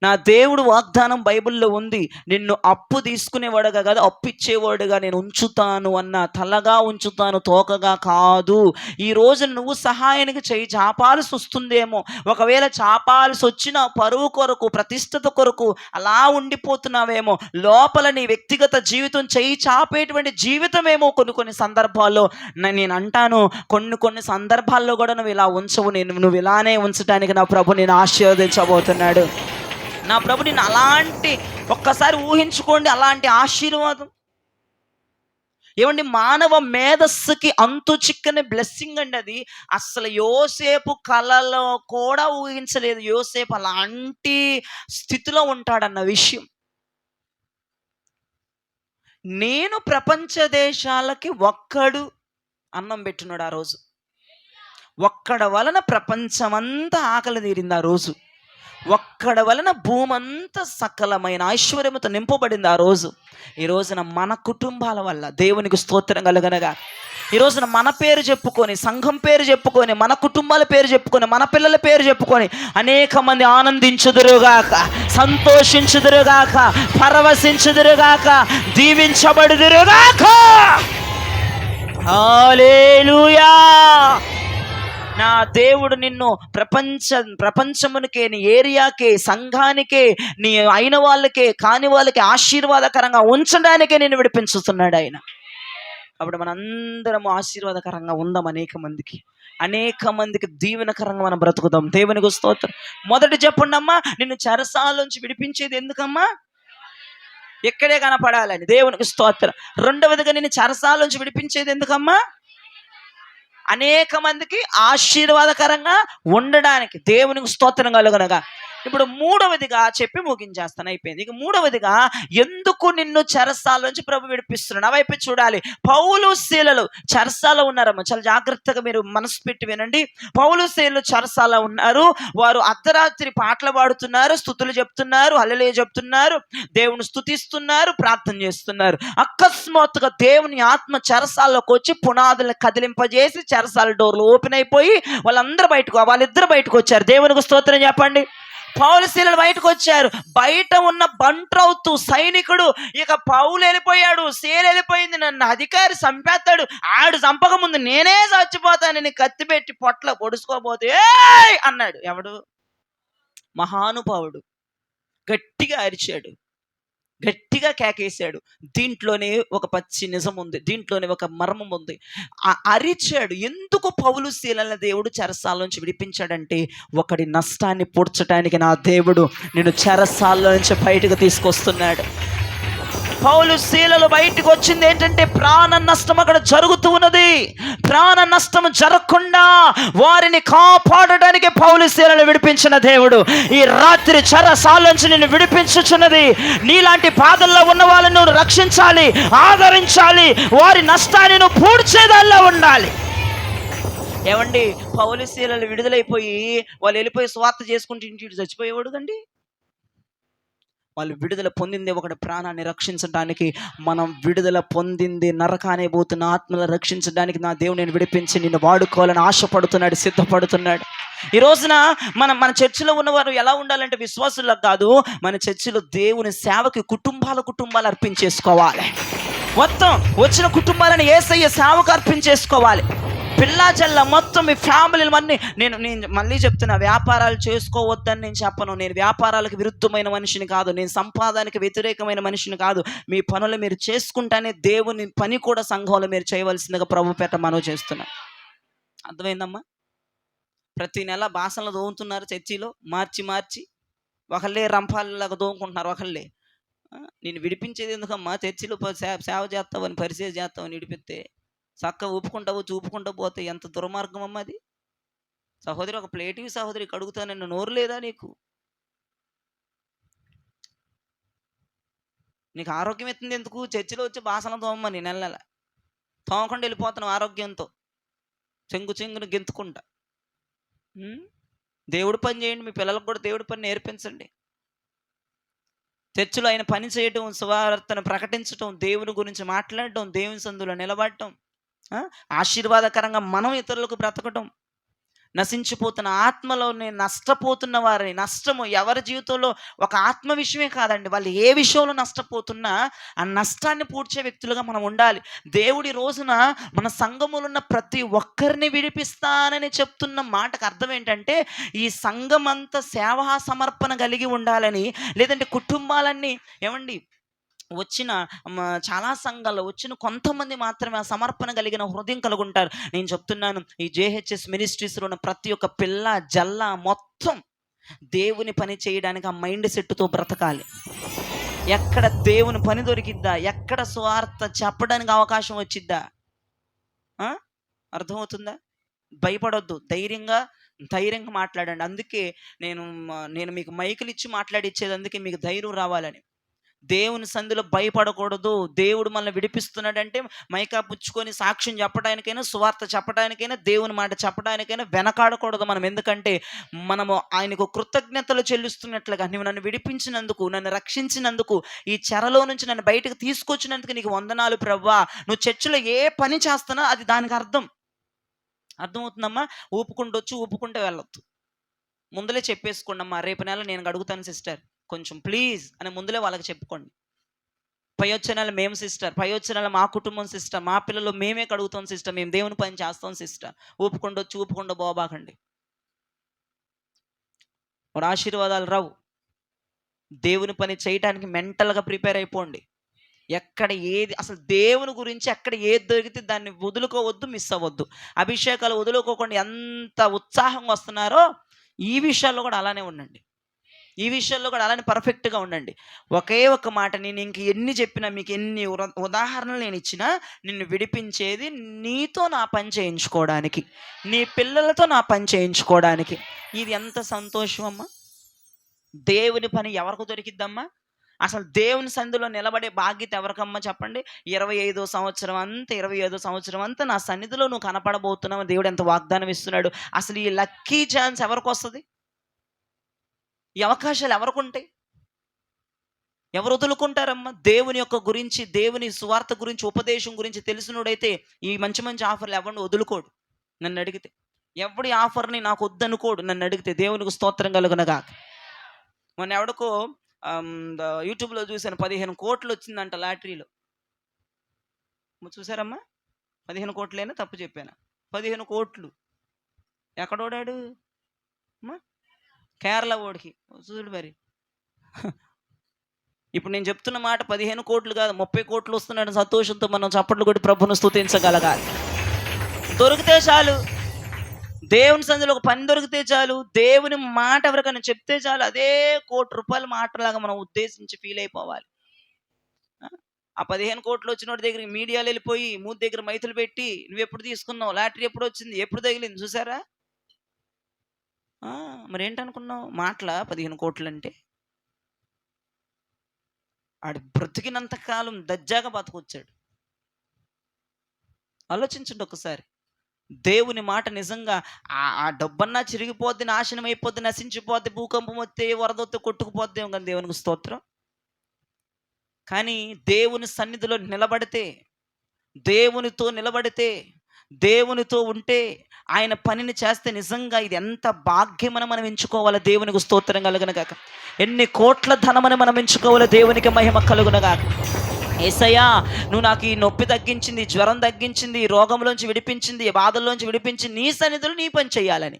నా దేవుడు వాగ్దానం బైబిల్లో ఉంది, నిన్ను అప్పు తీసుకునేవాడుగా కాదు, అప్పు ఇచ్చేవాడుగా నేను ఉంచుతాను అన్న. తలగా ఉంచుతాను, తోకగా కాదు. ఈ రోజు నువ్వు సహాయానికి చేయి చాపాల్సి వస్తుందేమో. ఒకవేళ చాపాల్సి వచ్చిన పరువు కొరకు, ప్రతిష్టత కొరకు అలా ఉండిపోతున్నావేమో. లోపల నీ వ్యక్తిగత జీవితం చేయి చాపేటువంటి జీవితమేమో కొన్ని సందర్భాల్లో. నేను అంటాను, కొన్ని సందర్భాల్లో కూడా నువ్వు ఇలా ఉంచవు. నువ్వు ఇలానే ఉంచడానికి నా ప్రభు నేను ఆశీర్వదించబోతున్నాడు. నా ప్రభు నిన్ను అలాంటి, ఒక్కసారి ఊహించుకోండి అలాంటి ఆశీర్వాదం. ఏమండి, మానవ మేధస్సుకి అంతు చిక్కని బ్లెస్సింగ్ అండి అది. అసలు యోసేపు కలలో కూడా ఊహించలేదు యోసేపు అలాంటి స్థితిలో ఉంటాడన్న విషయం. నేను ప్రపంచ దేశాలకి ఒక్కడు అన్నం పెట్టినాడు ఆ రోజు. ఒక్కడ వలన ప్రపంచమంతా ఆకలి తీరింది ఆ రోజు. ఒక్కడ వలన భూమంతా సకలమైన ఐశ్వర్యముతో నింపబడింది ఆ రోజు. ఈ రోజున మన కుటుంబాల వల్ల దేవునికి స్తోత్రం కలుగనగా, ఈ రోజున మన పేరు చెప్పుకొని, సంఘం పేరు చెప్పుకొని, మన కుటుంబాల పేరు చెప్పుకొని, మన పిల్లల పేరు చెప్పుకొని అనేక మంది ఆనందించుదురుగాక, సంతోషించుదురుగాక, పరవశించుదురుగాక, దీవించబడుదురుగాక. హల్లెలూయా. నా దేవుడు నిన్ను ప్రపంచమునికే, నీ ఏరియాకే, సంఘానికే, నీ అయిన వాళ్ళకే కాని వాళ్ళకి ఆశీర్వాదకరంగా ఉంచడానికే నేను విడిపించుతున్నాడు ఆయన. అప్పుడు మనందరం ఆశీర్వాదకరంగా ఉందాం. అనేక మందికి దీవెనకరంగా మనం బ్రతుకుదాం. దేవునికి స్తోత్రం. మొదటి చెప్పండి అమ్మా, నిన్ను చెరసాలోంచి విడిపించేది ఎందుకమ్మా? ఎక్కడే కనపడాలని. దేవునికి స్తోత్రం. రెండవదిగా, నిన్ను చెరసాలోంచి విడిపించేది ఎందుకమ్మా? అనేక మందికి ఆశీర్వాదకరంగా ఉండడానికి. దేవునికి స్తోత్రం కలుగునగా. ఇప్పుడు మూడవదిగా చెప్పి ముగించేస్తాను, అయిపోయింది. ఇక మూడవదిగా, ఎందుకు నిన్ను చెరసాలోంచి ప్రభు విడిపిస్తున్నాడు? అవైపు చూడాలి. పౌలు శీలలు చెరసాలో ఉన్నారమ్మ. చాలా జాగ్రత్తగా మీరు మనసు పెట్టి వినండి. పౌలు శీలలు చెరసాలో ఉన్నారు. వారు అర్ధరాత్రి పాటలు పాడుతున్నారు, స్తుతులు చెప్తున్నారు, హల్లెలూయా చెప్తున్నారు, దేవుని స్తుతిస్తున్నారు, ప్రార్థన చేస్తున్నారు. అకస్మాత్తుగా దేవుని ఆత్మ చెరసాల్లోకి వచ్చి పునాదులను కదిలింపజేసి చెరసాల డోర్లు ఓపెన్ అయిపోయి వాళ్ళిద్దరు బయటకు వచ్చారు. దేవునికి స్తోత్రం చెప్పండి. పౌలు శీలలు బయటకు వచ్చారు. బయట ఉన్న బంట్రౌతు సైనికుడు, ఇక పౌలు వెళ్ళిపోయాడు, శీల వెళ్ళిపోయింది, నన్ను అధికారి చంపేస్తాడు, ఆడు చంపక ముందు నేనే చచ్చిపోతానని కత్తి పెట్టి పొట్ల పొడుచుకోబోతే అన్నాడు. ఎవడు? మహానుభావుడు. గట్టిగా అరిచాడు, గట్టిగా కేకేశాడు. దీంట్లోనే ఒక పచ్చి నిజం ఉంది, దీంట్లోనే ఒక మర్మం ఉంది. అరిచాడు. ఎందుకు పౌలు శీలల దేవుడు చెరసాల్లోంచి విడిపించాడంటే, ఒకడి నష్టాన్ని పూడ్చడానికి నా దేవుడు నేను చెరసాల్లో నుంచి బయటకు తీసుకొస్తున్నాడు. పౌలు శీలలు బయటకు వచ్చింది ఏంటంటే, ప్రాణ నష్టం అక్కడ జరుగుతూ ఉన్నది. ప్రాణ నష్టం జరగకుండా వారిని కాపాడడానికి పౌలు శీలలు విడిపించిన దేవుడు ఈ రాత్రి చెరసాల్లోంచి నిన్ను విడిపించుచున్నది. నీలాంటి బాధల్లో ఉన్న వాళ్ళని నువ్వు రక్షించాలి, ఆదరించాలి, వారి నష్టాన్ని నువ్వు పూడ్చేదాల్లో ఉండాలి. ఏమండి, పౌలు శీలలు విడుదలైపోయి వాళ్ళు వెళ్ళిపోయి స్వార్థ చేసుకుంటూ ఇంటి చచ్చిపోయేవాడు కండి. వాళ్ళు విడుదల పొందింది ఒకటి ప్రాణాన్ని రక్షించడానికి. మనం విడుదల పొందింది నరకానే పోతున్న ఆత్మలను రక్షించడానికి. నా దేవుడు నేను విడిపించి నిన్ను వాడుకోవాలని ఆశపడుతున్నాడు, సిద్ధపడుతున్నాడు. ఈ రోజున మన చర్చిలో ఉన్నవారు ఎలా ఉండాలంటే, విశ్వాసులకు కాదు, మన చర్చిలో దేవుని సేవకి కుటుంబాలు అర్పించేసుకోవాలి. మొత్తం వచ్చిన కుటుంబాలను యేసయ్య సేవకు అర్పించేసుకోవాలి. పిల్లా జల్ల మొత్తం మీ ఫ్యామిలీలు అన్నీ. నేను మళ్ళీ చెప్తున్నా, వ్యాపారాలు చేసుకోవద్దని నేను చెప్పను. నేను వ్యాపారాలకు విరుద్ధమైన మనిషిని కాదు, నేను సంపాదనకి వ్యతిరేకమైన మనిషిని కాదు. మీ పనులు మీరు చేసుకుంటానే దేవుని పని కూడా సంఘంలో మీరు చేయవలసిందిగా ప్రభు పేట మనవి చేస్తున్నా. అర్థమైందమ్మా? ప్రతి నెల బాసనలు దోముతున్నారు చర్చిలో, మార్చి ఒకళ్ళే రంపాలలాగా దోముకుంటున్నారు ఒకళ్ళే. నేను విడిపించేది ఎందుకమ్మా? చర్చిలో సేవ చేస్తావని, పరిచయం చేస్తావని విడిపిస్తే చక్క చూపుకుంటూ పోతే ఎంత దుర్మార్గం అమ్మ అది. సహోదరి, ఒక ప్లేటివి సహోదరి కడుగుతానన్న నోరు లేదా నీకు? నీకు ఆరోగ్యం ఎత్తుంది ఎందుకు? చర్చిలో వచ్చి బాసన తోమని నెల తోమకుండా వెళ్ళిపోతున్నావు ఆరోగ్యంతో, చెంగును గెంతుకుంటా. దేవుడి పని చేయండి, మీ పిల్లలకు కూడా దేవుడి పని నేర్పించండి. చర్చిలో ఆయన పని చేయటం, సువార్తను ప్రకటించటం, దేవుని గురించి మాట్లాడటం, దేవుని సందులో నిలబడటం, ఆశీర్వాదకరంగా మనం ఇతరులకు బ్రతకటం. నశించిపోతున్న ఆత్మలోని నష్టపోతున్న వారిని, నష్టము ఎవరి జీవితంలో ఒక ఆత్మ విషయమే కాదండి, వాళ్ళు ఏ విషయంలో నష్టపోతున్నా ఆ నష్టాన్ని పూడ్చే వ్యక్తులుగా మనం ఉండాలి. దేవుడి రోజున మన సంఘములో ఉన్న ప్రతి ఒక్కరిని విడిపిస్తానని చెప్తున్న మాటకు అర్థం ఏంటంటే, ఈ సంఘం అంతా సేవా సమర్పణ కలిగి ఉండాలని. లేదంటే కుటుంబాలన్నీ ఏమండి వచ్చిన చాలా సంఘాల్లో వచ్చిన కొంతమంది మాత్రమే ఆ సమర్పణ కలిగిన హృదయం కలిగి ఉంటారు. నేను చెప్తున్నాను, ఈ జేహెచ్ఎస్ మినిస్ట్రీస్లో ఉన్న ప్రతి ఒక్క పిల్ల జల్ల మొత్తం దేవుని పని చేయడానికి ఆ మైండ్ సెట్తో బ్రతకాలి. ఎక్కడ దేవుని పని దొరికిద్దా, ఎక్కడ స్వార్థ చెప్పడానికి అవకాశం వచ్చిద్దా, అర్థమవుతుందా? భయపడొద్దు, ధైర్యంగా మాట్లాడండి. అందుకే నేను మీకు మైకులు ఇచ్చి మాట్లాడిచ్చేది, అందుకే మీకు ధైర్యం రావాలని. దేవుని సంధిలో భయపడకూడదు. దేవుడు మనల్ని విడిపిస్తున్నాడంటే మైకా పుచ్చుకొని సాక్ష్యం చెప్పడానికైనా, సువార్త చెప్పడానికైనా, దేవుని మాట చెప్పడానికైనా వెనకాడకూడదు మనం. ఎందుకంటే మనము ఆయనకు కృతజ్ఞతలు చెల్లిస్తున్నట్లుగా, నువ్వు నన్ను విడిపించినందుకు, నన్ను రక్షించినందుకు, ఈ చెరలో నుంచి నన్ను బయటకు తీసుకొచ్చినందుకు నీకు వందనాలు ప్రభువా. నువ్వు చర్చిలో ఏ పని చేస్తున్నా అది దానికి అర్థమవుతుందమ్మా. ఊపుకుంటూ వెళ్ళొద్దు. ముందలే చెప్పేసుకోండి అమ్మా, రేపు నెల నేను అడుగుతాను సిస్టర్ కొంచెం ప్లీజ్ అని ముందులే వాళ్ళకి చెప్పుకోండి. పై వచ్చే నెల మేము సిస్టర్, పై వచ్చే నెల మా కుటుంబం సిస్టర్, మా పిల్లలు మేమే కడుగుతాం సిస్టర్, మేము దేవుని పని చేస్తాం సిస్టర్. ఊపుకుండా పోబాకండి. వాడు ఆశీర్వాదాలు రావు. దేవుని పని చేయటానికి మెంటల్గా ప్రిపేర్ అయిపోండి. ఎక్కడ ఏది అసలు దేవుని గురించి ఎక్కడ ఏది దొరికితే దాన్ని వదులుకోవద్దు, మిస్ అవ్వద్దు. అభిషేకాలు వదులుకోకుండా ఎంత ఉత్సాహంగా వస్తున్నారో ఈ విషయాల్లో కూడా అలానే ఉండండి. ఈ విషయాల్లో కూడా అలానే పర్ఫెక్ట్గా ఉండండి. ఒకే ఒక మాట, నేను ఇంక ఎన్ని చెప్పినా, మీకు ఎన్ని ఉదాహరణలు నేను ఇచ్చినా, నిన్ను విడిపించేది నీతో నా పని చేయించుకోవడానికి, నీ పిల్లలతో నా పని చేయించుకోవడానికి. ఇది ఎంత సంతోషం అమ్మా. దేవుని పని ఎవరికి దొరికిద్దమ్మా? అసలు దేవుని సంధిలో నిలబడే బాధ్యత ఎవరికమ్మా చెప్పండి? 25వ సంవత్సరం అంతా నా సన్నిధిలో నువ్వు కనపడబోతున్నావు. దేవుడు ఎంత వాగ్దానం ఇస్తున్నాడు. అసలు ఈ లక్కీ ఛాన్స్ ఎవరికి వస్తుంది? ఈ అవకాశాలు ఎవరికి ఉంటాయి? ఎవరు వదులుకుంటారమ్మా? దేవుని యొక్క గురించి, దేవుని సువార్త గురించి, ఉపదేశం గురించి తెలిసినోడైతే ఈ మంచి ఆఫర్లు ఎవరిని వదులుకోడు. నన్ను అడిగితే ఎవడి ఆఫర్ని నాకు వద్దనుకోడు. నన్ను అడిగితే దేవునికి స్తోత్రం కలుగునగా. మొన్న ఎవడికో యూట్యూబ్లో చూశాను, 15 కోట్లు వచ్చిందంట లాటరీలో. చూసారమ్మా? 15 కోట్లైనా తప్పు చెప్పాను. 15 కోట్లు ఎక్కడోడాడు? కేరళ ఓడికి. చూడు మరి. ఇప్పుడు నేను చెప్తున్న మాట 15 కోట్లు కాదు, 30 కోట్లు వస్తున్నాడు. సంతోషంతో మనం చప్పట్లు కొట్టి ప్రభువును స్తుతించగలగాలి. దొరికితే చాలు, దేవుని సంధిలో ఒక పని దొరికితే చాలు, దేవుని మాట ఎవరికైనా చెప్తే చాలు, అదే ₹1,00,00,000 మాటలాగా మనం ఉద్దేశించి ఫీల్ అయిపోవాలి. ఆ 15 కోట్లు వచ్చినోడి దగ్గరికి మీడియాలో వెళ్ళిపోయి మూతి దగ్గర మైతులు పెట్టి, నువ్వు ఎప్పుడు తీసుకున్నావు, లాటరీ ఎప్పుడు వచ్చింది, ఎప్పుడు తగిలింది, చూసారా? మరేంటనుకున్నావు మాటల 15 కోట్లు అంటే? ఆడు బ్రతికినంత కాలం దజ్జాగా బతకొచ్చాడు. ఆలోచించండి ఒకసారి. దేవుని మాట నిజంగా ఆ డబ్బన్నా చిరిగిపోద్ది, నాశనం అయిపోద్ది, నశించిపోద్ది, భూకంపం వస్తే, వరదొత్తే కొట్టుకుపోద్ది కానీ దేవునికి స్తోత్రం. కానీ దేవుని సన్నిధిలో నిలబడితే, దేవునితో ఉంటే, ఆయన పనిని చేస్తే నిజంగా ఇది ఎంత భాగ్యమని మనం ఎంచుకోవాలి. దేవునికి స్తోత్రం కలుగునగాక. ఎన్ని కోట్ల ధనమని మనం ఎంచుకోవాలి. దేవునికి మహిమ కలుగునగాక. యేసయ్యా, నువ్వు నాకు ఈ నొప్పి తగ్గించింది, జ్వరం తగ్గించింది, రోగంలోంచి విడిపించింది, బాధల్లోంచి విడిపించింది, నీ సన్నిధిలో నీ పని చేయాలని.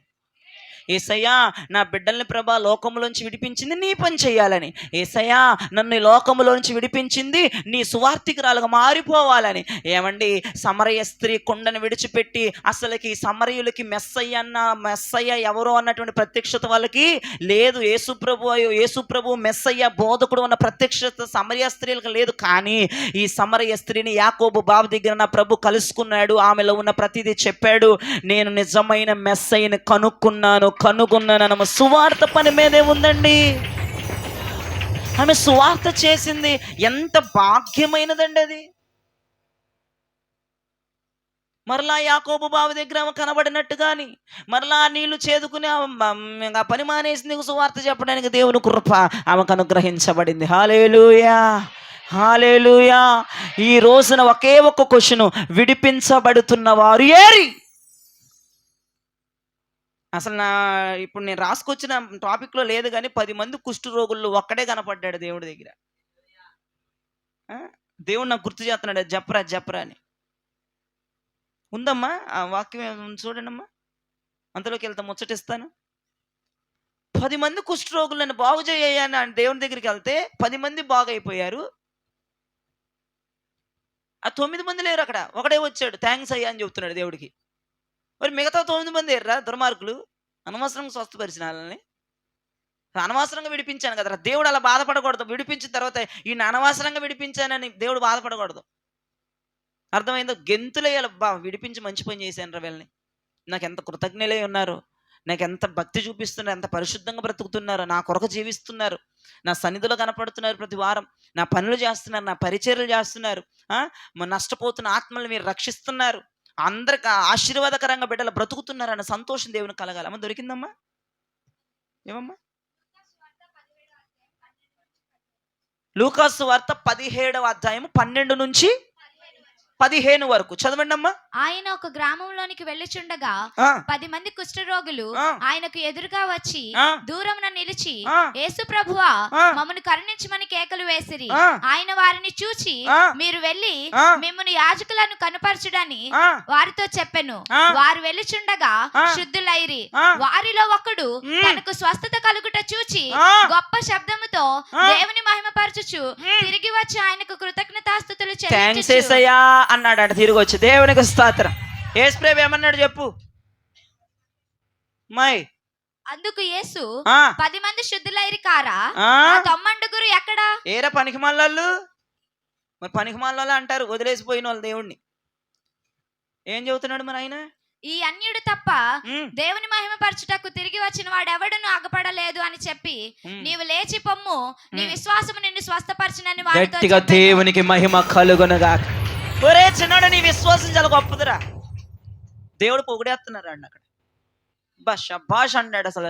యేసయ్యా, నా బిడ్డల్ని ప్రభా లోకంలోంచి విడిపించింది నీ పని చేయాలని. యేసయ్యా, నన్ను లోకంలోంచి విడిపించింది నీ సువార్థికురాలుగా మారిపోవాలని. ఏమండి, సమరయ స్త్రీ కుండను విడిచిపెట్టి అసలుకి సమరయులకి మెస్సయ్య ఎవరో అన్నటువంటి ప్రత్యక్షత వాళ్ళకి లేదు. యేసుప్రభు మెస్సయ్య బోధకుడు అన్న ప్రత్యక్షత సమరయ స్త్రీలకు లేదు. కానీ ఈ సమరయ స్త్రీని యాకోబు బావి దగ్గర నా ప్రభు కలుసుకున్నాడు. ఆమెలో ఉన్న ప్రతిదీ చెప్పాడు. నేను నిజమైన మెస్సయ్యని కనుక్కున్నాను. ఆమె సువార్త పని మీదే ఉందండి. ఆమె సువార్త చేసింది. ఎంత భాగ్యమైనదండి అది. మరలా యాకోబు బావి దగ్గర ఆమె కనబడినట్టు కానీ, మరలా నీళ్లు చేదుకుని ఆ పని మానేసింది సువార్త చెప్పడానికి. దేవుని కృప ఆమెకు అనుగ్రహించబడింది. హల్లెలూయా, హల్లెలూయా. ఈ రోజున ఒకే ఒక్క క్వశ్చన్, విడిపించబడుతున్న వారు ఏరి? అసలు ఇప్పుడు నేను రాసుకొచ్చిన టాపిక్లో లేదు కానీ 10 మంది కుష్టు రోగుల్లో ఒక్కడే కనపడ్డాడు దేవుడి దగ్గర. దేవుడు నాకు గుర్తు చేస్తున్నాడు, జప్రా జప్రా అని. ఉందమ్మా ఆ వాక్యం చూడండి అమ్మా, అంతలోకి వెళ్తా ముచ్చటిస్తాను. 10 మంది కుష్ఠరోగులను బాగు చేయని దేవుని దగ్గరికి వెళ్తే 10 మంది బాగైపోయారు. ఆ 9 మంది లేరు అక్కడ, ఒకడే వచ్చాడు, థ్యాంక్స్ అయ్యా అని చెప్తున్నాడు దేవుడికి. మరి మిగతా 9 మంది ఎర్రా దుర్మార్గులు, అనవసరంగా స్వస్థపరిచిన వాళ్ళని అనవసరంగా విడిపించాను కదరా. దేవుడు అలా బాధపడకూడదు. విడిపించిన తర్వాత ఈయన అనవసరంగా విడిపించానని దేవుడు బాధపడకూడదు. అర్థమైందో? గెంతులేయాలి, విడిపించి మంచి పని చేశాను రా వీళ్ళని, నాకు ఎంత కృతజ్ఞలే ఉన్నారు, నాకు ఎంత భక్తి చూపిస్తున్నారు, ఎంత పరిశుద్ధంగా బ్రతుకుతున్నారు, నా కొరకు జీవిస్తున్నారు, నా సన్నిధిలో కనపడుతున్నారు, ప్రతి వారం నా పనులు చేస్తున్నారు, నా పరిచర్యలు చేస్తున్నారు, నష్టపోతున్న ఆత్మలు మీరు రక్షిస్తున్నారు, అందరికి ఆశీర్వాదకరంగా బిడ్డలు బ్రతుకుతున్నారు అన్న సంతోషం దేవునికి కలగాలి. అమ్మ దొరికిందమ్మా? ఏమమ్మా? లూకాసు వార్త 17వ అధ్యాయం 12 నుంచి 15 వరకు చదవండి అమ్మా. ఆయన ఒక గ్రామంలోనికి వెళ్ళుచుండగా 10 మంది కుష్ఠరోగులు ఆయనకు ఎదురుగా వచ్చి దూరమున నిలిచి, యేసు ప్రభువా మమ్మను కరుణించమని కేకలు వేసిరి. ఆయన వారిని చూచి, మీరు వెళ్ళి మిమ్మును యాజకులను కనుపరచుడని వారితో చెప్పెను. వారు వెళ్ళుచుండగా శుద్ధులైరి. వారిలో ఒకడు తనకు స్వస్థత కలుగుట చూచి గొప్ప శబ్దముతో దేవుని మహిమపరచుచు తిరిగి వచ్చి ఆయనకు కృతజ్ఞతాస్తుతులు చెల్లించుచు అన్నాడు. తిరిగి వచ్చి దేవునికి స్తోత్రం. యేసు ప్రభు ఏమన్నాడు చెప్పు మై. అందుకు యేసు 10 మంది శుద్ధులైరి కారా, 90 ఎక్కడా? ఏరా పనికిమాలోళ్ళు. మరి పనికిమాలోళ్ళు అంటారు వదిలేసిపోయిన వాళ్ళు దేవుణ్ణి. ఏం చెబుతున్నాడు మరి ఆయన? ఈ అన్యుడు తప్ప దేవుని మహిమపరచుటకు తిరిగి వచ్చిన వాడెవడును అగపడలేదు అని చెప్పి, నీవు లేచి పొమ్ము, నీ విశ్వాసము నిన్ను స్వస్థపరచునని వారితో చెప్పెను. దేవునికి మహిమ కలుగునుగాక. ఒరే చిన్నాడు, నీ విశ్వాసం చాలా గొప్పదిరా. దేవుడు పొగిడేస్తున్నారు అండి అక్కడ. షబాష్ అన్నాడు. అసలు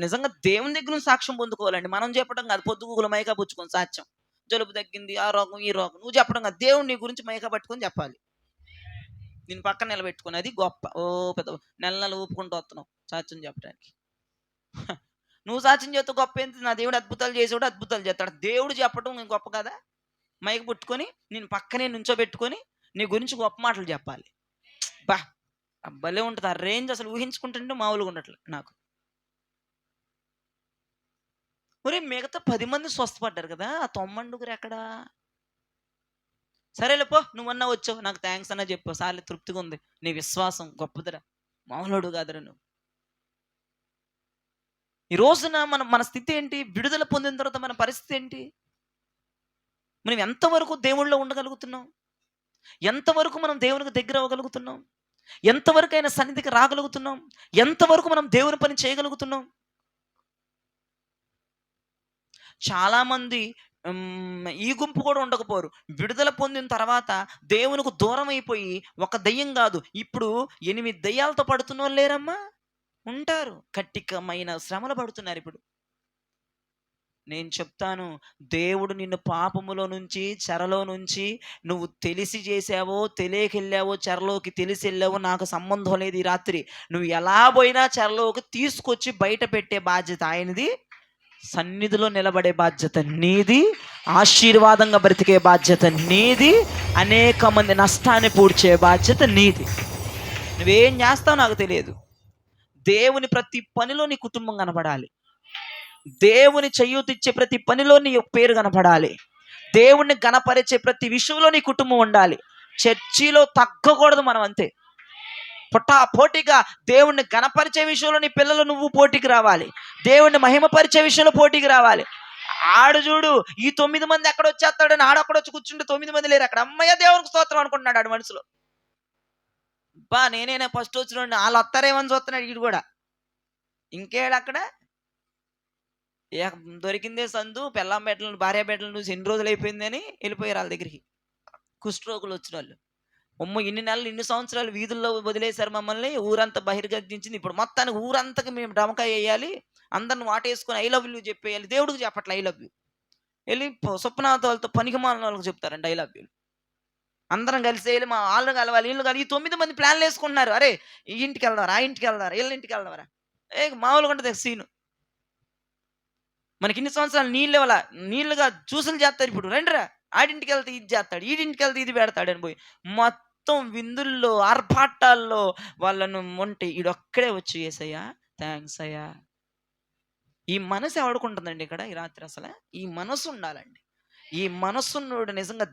నిజంగా దేవుని దగ్గర నుంచి సాక్ష్యం పొందుకోవాలండి, మనం చెప్పడం కాదు. పొద్దుగూకులు మైకా పుచ్చుకొని సాక్ష్యం, జలుబు తగ్గింది, ఆ రోగం ఈ రోగం, నువ్వు చెప్పడం కాదు. దేవుడు నీ గురించి మైకా పట్టుకొని చెప్పాలి. నేను పక్కన నిలబెట్టుకుని, అది గొప్ప. ఓ పెద్ద నెల ఊపుకుంటూ వస్తున్నావు సాక్ష్యం చెప్పడానికి. నువ్వు సాక్ష్యం చేస్తూ గొప్ప ఏంటి? నా దేవుడు అద్భుతాలు చేసేవాడు, అద్భుతాలు చేస్తాడు. దేవుడు చెప్పడం గొప్ప కదా. మైక్ పుట్టుకొని నేను పక్కనే నుంచోబెట్టుకొని నీ గురించి గొప్ప మాటలు చెప్పాలి. భలే ఉంటుంది ఆ రేంజ్. అసలు ఊహించుకుంటుంటే మామూలుగా ఉండట్లే నాకు. ఒరే మిగతా 10 మంది స్వస్థపడ్డారు కదా, ఆ 90 ఎక్కడా? సరేలే పో, నువ్వన్నా వచ్చావు, నాకు థ్యాంక్స్ అన్నా చెప్పు, సార్లు తృప్తిగా ఉంది. నీ విశ్వాసం గొప్పదిరా, మామూలుడు కాదురా నువ్వు. ఈ రోజున మన స్థితి ఏంటి? విడుదల పొందిన తర్వాత మన పరిస్థితి ఏంటి? మనం ఎంతవరకు దేవుళ్ళలో ఉండగలుగుతున్నాం? ఎంతవరకు మనం దేవునికి దగ్గర అవ్వగలుగుతున్నాం? ఎంతవరకు అయినా సన్నిధికి రాగలుగుతున్నాం? ఎంతవరకు మనం దేవుని పని చేయగలుగుతున్నాం? చాలామంది ఈ గుంపు కూడా ఉండకపోరు. విడుదల పొందిన తర్వాత దేవునికి దూరం అయిపోయి, ఒక దయ్యం కాదు ఇప్పుడు 8 దయ్యాలతో పడుతున్న వాళ్ళు లేరమ్మా, ఉంటారు. కఠినమైన శ్రమలు పడుతున్నారు. ఇప్పుడు నేను చెప్తాను, దేవుడు నిన్ను పాపములో నుంచి, చెరలో నుంచి, నువ్వు తెలిసి చేసావో తెలియకెళ్ళావో, చెరలోకి తెలిసి వెళ్ళావో నాకు సంబంధం లేదు. ఈ రాత్రి నువ్వు ఎలా పోయినా చెరలోకి తీసుకొచ్చి బయట పెట్టే బాధ్యత ఆయనది. సన్నిధిలో నిలబడే బాధ్యత నీది. ఆశీర్వాదంగా బ్రతికే బాధ్యత నీది. అనేక మంది నష్టాన్ని పూడ్చే బాధ్యత నీది. నువ్వేం చేస్తావు నాకు తెలియదు. దేవుని ప్రతి పనిలో నీ కుటుంబం కనపడాలి. దేవుని చెయ్యూతిచ్చే ప్రతి పనిలో నీ పేరు కనపడాలి. దేవుణ్ణి గణపరిచే ప్రతి విషయంలో నీ కుటుంబం ఉండాలి. చర్చిలో తగ్గకూడదు మనం, అంతే. పోటీగా దేవుణ్ణి గణపరిచే విషయంలో నీ పిల్లలు నువ్వు పోటీకి రావాలి. దేవుణ్ణి మహిమపరిచే విషయంలో పోటీకి రావాలి. ఆడు చూడు, ఈ 9 మంది ఎక్కడ వచ్చేస్తాడని ఆడొక్కడొచ్చి కూర్చుంటే 9 మంది లేరు అక్కడ. అమ్మయ్య దేవునికి స్తోత్రం అనుకుంటున్నాడు ఆడు మనసులో. నేనేనే ఫస్ట్ వచ్చిన వాళ్ళు వస్తారేమని చూస్తున్నాడు వీడు కూడా. ఇంకేడు అక్కడ దొరికిందే సందు, పెళ్ళాం బెట్టలను భార్య బెట్టలను చూసి ఎన్ని రోజులు అయిపోయింది అని వెళ్ళిపోయారు వాళ్ళ దగ్గరికి. కుష్ఠరోగులు వచ్చిన వాళ్ళు. ఇన్ని నెలలు, ఇన్ని సంవత్సరాలు వీధుల్లో వదిలేశారు మమ్మల్ని, ఊరంతా బహిర్గతించింది. ఇప్పుడు మొత్తానికి ఊరంతకి మేము డమకా వేయాలి, అందరిని వాటేసుకొని ఐ లవ్ యూ చెప్పేయాలి. దేవుడికి చెప్పట్లే ఐ లవ్ యూ. వెళ్ళి స్వప్నాథ వాళ్ళతో పనికిమాలిన వాళ్ళకి చెప్తారండి ఐ లవ్ యూ. అందరం కలిసి వెళ్ళి మా వాళ్ళు కలవాలి, వీళ్ళు కలవాలి. ఈ 9 మంది ప్లాన్లు వేసుకుంటున్నారు. అరే ఈ ఇంటికి వెళ్దారా, ఆ ఇంటికి వెళ్దారా, వీళ్ళ ఇంటికి వెళ్దారా, మామూలుగా ఉంటుంది సీను. మనకి ఇన్ని సంవత్సరాలు నీళ్ళు ఇవ్వాల, నీళ్ళుగా జ్యూసులు చేస్తారు. ఇప్పుడు రండిరా, ఆడింటికి వెళ్తే ఇది చేస్తాడు, ఈడింటికి వెళ్తే ఇది పెడతాడు అని పోయి మొత్తం విందుల్లో ఆర్భాటాల్లో వాళ్ళను ఉంటే ఈడొక్కడే వచ్చి యేసయ్యా థ్యాంక్స్ అయ్యా. ఈ మనసు ఎవడుకుంటుందండి ఇక్కడ ఈ రాత్రి? అసలు ఈ మనసు ఉండాలండి. ఈ మనసున్నోడు నిజంగా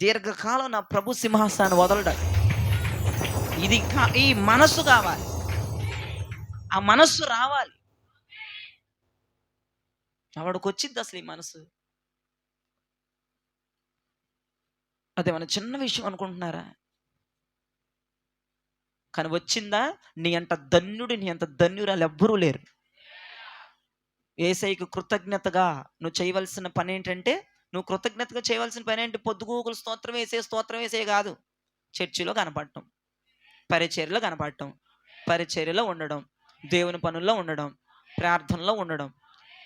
దీర్ఘకాలం నా ప్రభు సింహాసనాన్ని వదలడాడు. ఈ మనసు కావాలి, ఆ మనస్సు రావాలి. ఎవడికి వచ్చింది అసలు ఈ మనసు? అదేమన్నా చిన్న విషయం అనుకుంటున్నారా? కానీ వచ్చిందా? నీ అంత ధన్యుడు, నీ అంత ధన్యురాలు ఎవ్వరూ లేరు. యేసయ్యకు కృతజ్ఞతగా నువ్వు చేయవలసిన పని ఏంటంటే, నువ్వు కృతజ్ఞతగా చేయవలసిన పని ఏంటి? పొద్దుగూకులు స్తోత్రం వేసే కాదు. చర్చిలో కనపడటం, పరిచర్యలో కనపడటం, పరిచర్యలో ఉండడం, దేవుని పనుల్లో ఉండడం, ప్రార్థనలో ఉండడం.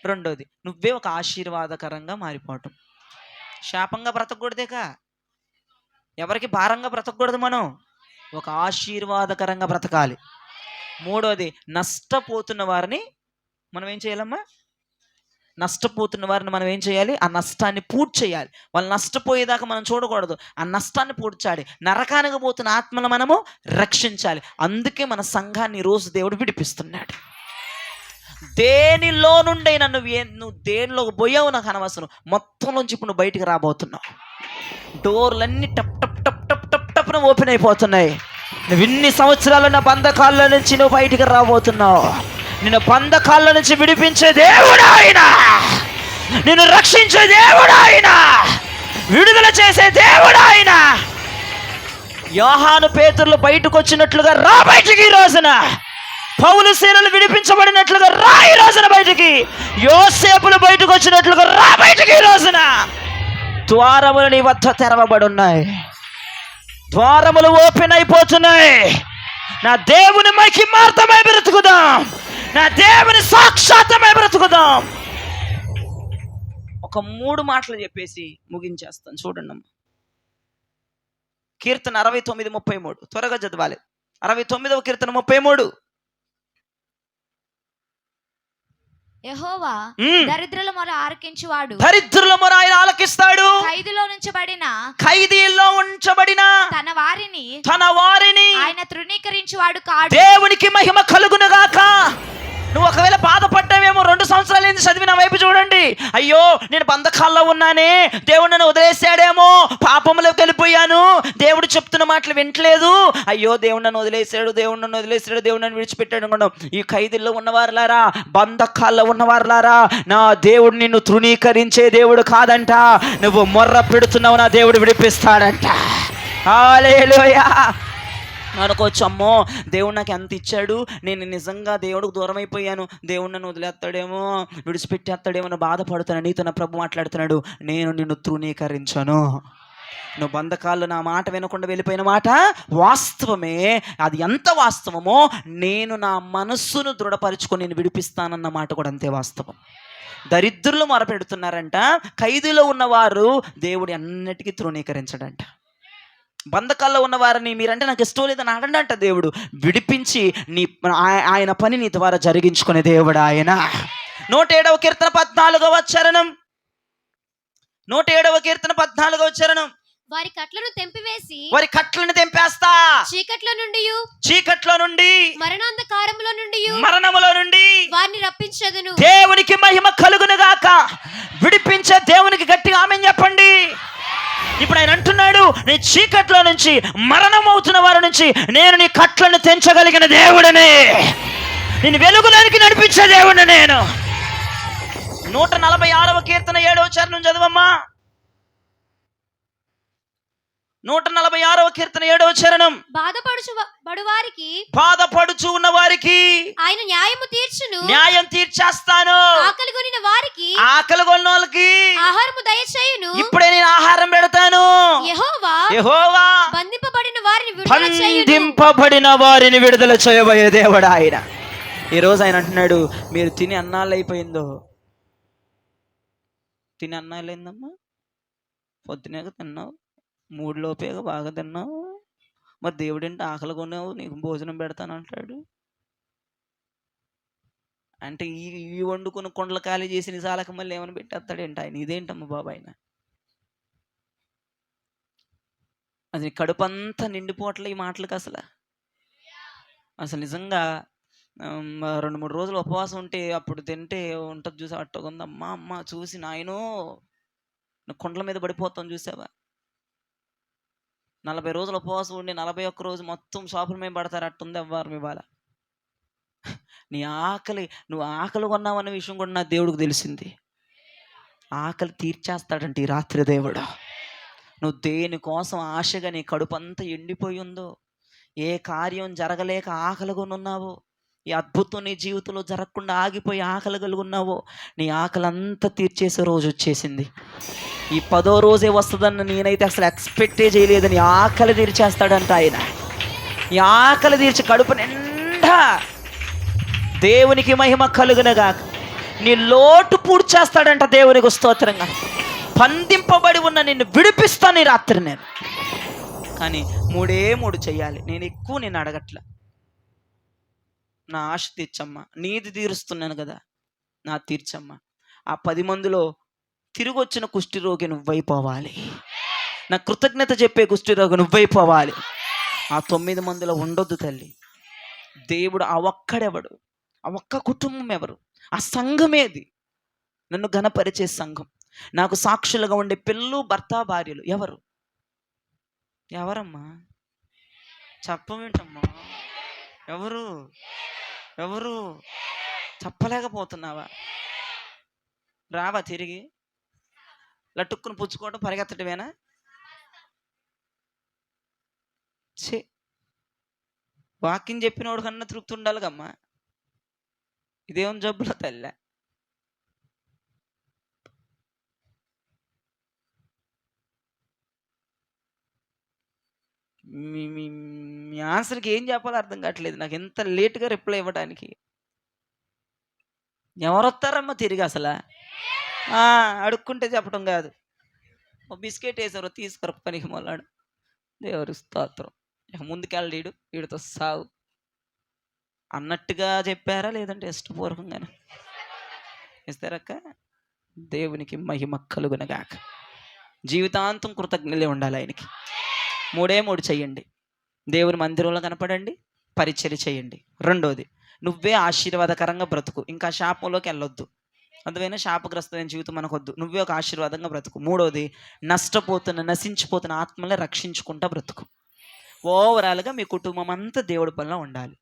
రెండోది, నువ్వే ఒక ఆశీర్వాదకరంగా మారిపోవటం. శాపంగా బ్రతకూడదేకా, ఎవరికి భారంగా బ్రతకూడదు. మనం ఒక ఆశీర్వాదకరంగా బ్రతకాలి. మూడోది, నష్టపోతున్న వారిని మనం ఏం చేయాలమ్మా? నష్టపోతున్న వారిని మనం ఏం చేయాలి? ఆ నష్టాన్ని పూర్తి చేయాలి. వాళ్ళు నష్టపోయేదాకా మనం చూడకూడదు, ఆ నష్టాన్ని పూడ్చాలి. నరకానికి పోతున్న ఆత్మను మనము రక్షించాలి. అందుకే మన సంఘాన్ని ఈరోజు దేవుడు విడిపిస్తున్నాడు. దేనిలో నుండి నువ్వు దేనిలోకి పోయావు నాకు అనవసరం, మొత్తం నుంచి ఇప్పుడు నువ్వు బయటికి రాబోతున్నావు. డోర్లన్నీ టప్ టప్ టప్ టప్ టప్ టప్న ఓపెన్ అయిపోతున్నాయి. నువ్వు ఇన్ని సంవత్సరాలు నా బంధకాల నుంచి నువ్వు బయటికి రాబోతున్నావు. నిన్ను బంధకాల నుంచి విడిపించే దేవుడు ఆయన, నిన్ను రక్షించే దేవుడు ఆయన, విడుదల చేసే దేవుడు ఆయన. యోహాను పేతురులు బయటకు వచ్చినట్లుగా రా బయటికి ఈ రోజున. పౌలు శీలలు విడిపించబడినట్లుగా రా ఈ రోజున బయటికి. యోసేపులు బయటకు వచ్చినట్లుగా రా బయటికి ఈ రోజున. ద్వారములు నీ వద్ద తెరవబడి ఉన్నాయి, ద్వారములు ఓపెన్ అయిపోతున్నాయి. నా దేవుని మహిమార్థమై బ్రతుకుదాం, నా దేవుని సాక్షాత్తమై బ్రతుకుదాం. ఒక 3 మాటలు చెప్పేసి ముగించేస్తాను. చూడండి, కీర్తన 69:33 త్వరగా చదవాలి. 69వ కీర్తన 33. యెహోవా దరిద్రుల మొర ఆలకించువాడు, దరిద్రుల మొర ఆయన ఆలకిస్తాడు. ఖైదీలో ఉంచబడిన తన వారిని ఆయన తృణీకరించువాడు కాడు. దేవునికి మహిమ కలుగును గాక. నువ్వు ఒకవేళ బాధపడ్డావేమో, 2 సంవత్సరాలు ఏంది చదివిన వైపు చూడండి. అయ్యో నేను బంధకాల్లో ఉన్నానే, దేవుడు నన్ను వదిలేసాడేమో, పాపంలోకి వెళ్ళిపోయాను, దేవుడు చెప్తున్న మాటలు వింటలేదు, అయ్యో దేవుడు నన్ను వదిలేసాడు, దేవుడు నన్ను విడిచిపెట్టాడు అనుకున్నాం. ఈ ఖైదీల్లో ఉన్నవారులారా, బంధకాల్లో ఉన్నవారులారా, నా దేవుడు నిన్ను తృణీకరించే దేవుడు కాదంట. నువ్వు మొర్ర పెడుతున్నావు, నా దేవుడు విడిపిస్తాడంట. హల్లెలూయా. అనుకోవచ్చు, అమ్మో దేవుడు నాకు ఎంత ఇచ్చాడు, నేను నిజంగా దేవుడికి దూరం అయిపోయాను, దేవుడు నన్ను వదిలేస్తాడేమో, విడిచిపెట్టేస్తాడేమో అని బాధపడుతాను. నీతో నా ప్రభు మాట్లాడుతున్నాడు, నేను నిన్ను తృణీకరించను. నువ్వు బంధకాల్లో నా మాట వినకుండా వెళ్ళిపోయిన మాట వాస్తవమే. అది ఎంత వాస్తవమో, నేను నా మనస్సును దృఢపరుచుకొని నేను విడిపిస్తానన్న మాట కూడా అంతే వాస్తవం. దరిద్రులు మొరపెడుతున్నారంట, ఖైదీలో ఉన్నవారు దేవుడు అన్నిటికీ తృణీకరించడంట. బంధకాల్లో ఉన్నవారిని మీరంటే నాకు ఇష్టం లేదని అడంట దేవుడు విడిపించి ఆయన పని నీ ద్వారా జరిగించుకునే దేవుడు ఆయన. 107వ కీర్తన 14వ చరణం. 107వ కీర్తన 14వ చరణం. వారి కట్లను తెంపివేసి, వారి కట్లను తెంపేస్తా, చీకట్లో నుండి మరణములో నుండి వారిని రప్పించదును. దేవునికి మహిమ కలుగును గాక. విడిపించే దేవునికి గట్టిగా ఆమేన్ చెప్పండి. ఇప్పుడు ఆయన అంటున్నాడు, నీ చీకట్లో నుంచి, మరణం అవుతున్న వారి నుంచి నేను నీ కట్లను తెంచగలిగిన దేవుడనే, నేను వెలుగులోనికి నడిపించే దేవుడిని నేను. 146వ కీర్తన 7వ చరణం చదవమ్మా. 146వ కీర్తన 7వ చరణం. బాధపడుచు ఉన్న వారికి ఆయన న్యాయం తీర్చేస్తాను. ఆకలిగొనిన వారికి ఆహారము దయచేయును. ఇప్పుడే నేను ఆహారం పెడతాను. యెహోవా బంధింపబడిన వారిని విడుదల చేయబోయే దేవుడు ఆయన. ఈరోజు ఆయన అంటున్నాడు, మీరు తిని అన్నాళ్ళు అయిపోయిందో, తిని అన్నాళ్ళు అయిందమ్మా, పొద్దునేగా తిన్నావు, 3 లోపేగా బాగా తిన్నావు, మరి దేవుడు ఏంటి ఆకలి కొన్నావు, నీకు భోజనం పెడతానంటాడు. అంటే ఈ వండుకుని కొండలు ఖాళీ చేసి నిజాలకు మళ్ళీ ఏమైనా పెట్టేస్తాడేంటి ఆయన? ఇదేంటమ్మా బాబు ఆయన? అది కడుపంతా నిండిపోవట్లే ఈ మాటలకు అసలు నిజంగా 2-3 రోజులు ఉపవాసం ఉంటే అప్పుడు తింటే ఉంటుంది చూసా, అట్టగుంది అమ్మా అమ్మ చూసి నాయనో కొండల మీద పడిపోతాం చూసావా? 40 రోజులు ఉపవాసం ఉండి 41 రోజు మొత్తం షాపుల మీద పడతారు, అట్టుంది అవ్వారు మీ బాల. నీ ఆకలి, నువ్వు ఆకలి కొన్నావన్న విషయం కూడా నా దేవుడికి తెలిసింది. ఆకలి తీర్చేస్తాడంటే ఈ రాత్రి దేవుడు. నువ్వు దేనికోసం ఆశగా నీ కడుపంతా ఎండిపోయి ఉందో, ఏ కార్యం జరగలేక ఆకలి కొనున్నావో, ఈ అద్భుతం నీ జీవితంలో జరగకుండా ఆగిపోయి ఆకలి కలుగున్నావో, నీ ఆకలి అంతా తీర్చేసే రోజు వచ్చేసింది. ఈ 10వ రోజే వస్తుందన్న నేనైతే అసలు ఎక్స్పెక్టే చేయలేదని ఆకలి తీర్చేస్తాడంట ఆయన. ఈ ఆకలి తీర్చి కడుపు నిండా దేవునికి మహిమ కలుగునగాక నీ లోటు పూడ్చేస్తాడంట. దేవునికి స్తోత్రంగా. బంధింపబడి ఉన్న నిన్ను విడిపిస్తాను ఈ రాత్రి నేను. కానీ 3 చెయ్యాలి. నేను ఎక్కువ నేను అడగట్ల. నా ఆశ తీర్చమ్మా, నీది తీరుస్తున్నాను కదా, నా తీర్చమ్మా. ఆ 10 మందిలో తిరిగి వచ్చిన కుష్ఠిరోగి నువ్వైపోవాలి. నా కృతజ్ఞత చెప్పే కుష్ఠిరోగి నువ్వైపోవాలి. ఆ 9 మందిలో ఉండొద్దు తల్లి. దేవుడు ఆ ఒక్కడెవడు, ఆ ఒక్క కుటుంబం ఎవరు, ఆ సంఘమేది, నన్ను ఘనపరిచే సంఘం, నాకు సాక్షులుగా ఉండే పిల్లలు భర్త భార్యలు ఎవరమ్మా? చెప్పమేంటమ్మా? ఎవరు చెప్పలేకపోతున్నావా? రావా తిరిగి లట్టుక్కుని పుచ్చుకోవడం పరిగెత్తటమేనా? వాక్యం చెప్పినోడు కన్నా తృప్తి ఉండాలిగమ్మా. ఇదేం జబ్బుల తల్లి? మీ ఆన్సర్కి ఏం చెప్పాలో అర్థం కావట్లేదు నాకు, ఎంత లేట్గా రిప్లై ఇవ్వడానికి. ఎవరు వస్తారమ్మా తిరిగి అసలు? అడుక్కుంటే చెప్పడం కాదు. ఓ బిస్కెట్ వేసారు, తీసుకుర పనికి మొలాడు. దేవుడి స్తోత్రం. ఇక ముందుకెళ్ళడు, వీడితో సాగు అన్నట్టుగా చెప్పారా లేదంటే ఇష్టపూర్వకంగానే ఇస్తారక్క? దేవునికి మహిమ కలుగునగాక. జీవితాంతం కృతజ్ఞులే ఉండాలి ఆయనకి. 3 చెయ్యండి. దేవుని మందిరంలో కనపడండి, పరిచర్య చేయండి. 2వది, నువ్వే ఆశీర్వాదకరంగా బ్రతుకు. ఇంకా శాపంలోకి వెళ్ళొద్దు. అందువైనా శాపగ్రస్తమైన జీవితం మనకొద్దు. నువ్వే ఒక ఆశీర్వాదంగా బ్రతుకు. 3వది, నశించిపోతున్న ఆత్మల్ని రక్షించుకుంటా బ్రతుకు. ఓవరాల్గా మీ కుటుంబం అంతా దేవుడి పనిలో ఉండాలి,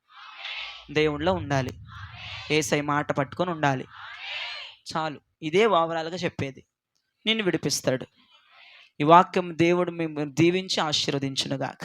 దేవుళ్ళో ఉండాలి, యేసయ్య మాట పట్టుకొని ఉండాలి. చాలు. ఇదే ఓవరాల్గా చెప్పేది. నిన్ను విడిపిస్తాడు. ఈ వాక్యం దేవుడు మేము దీవించి ఆశీర్వదించునుగాక.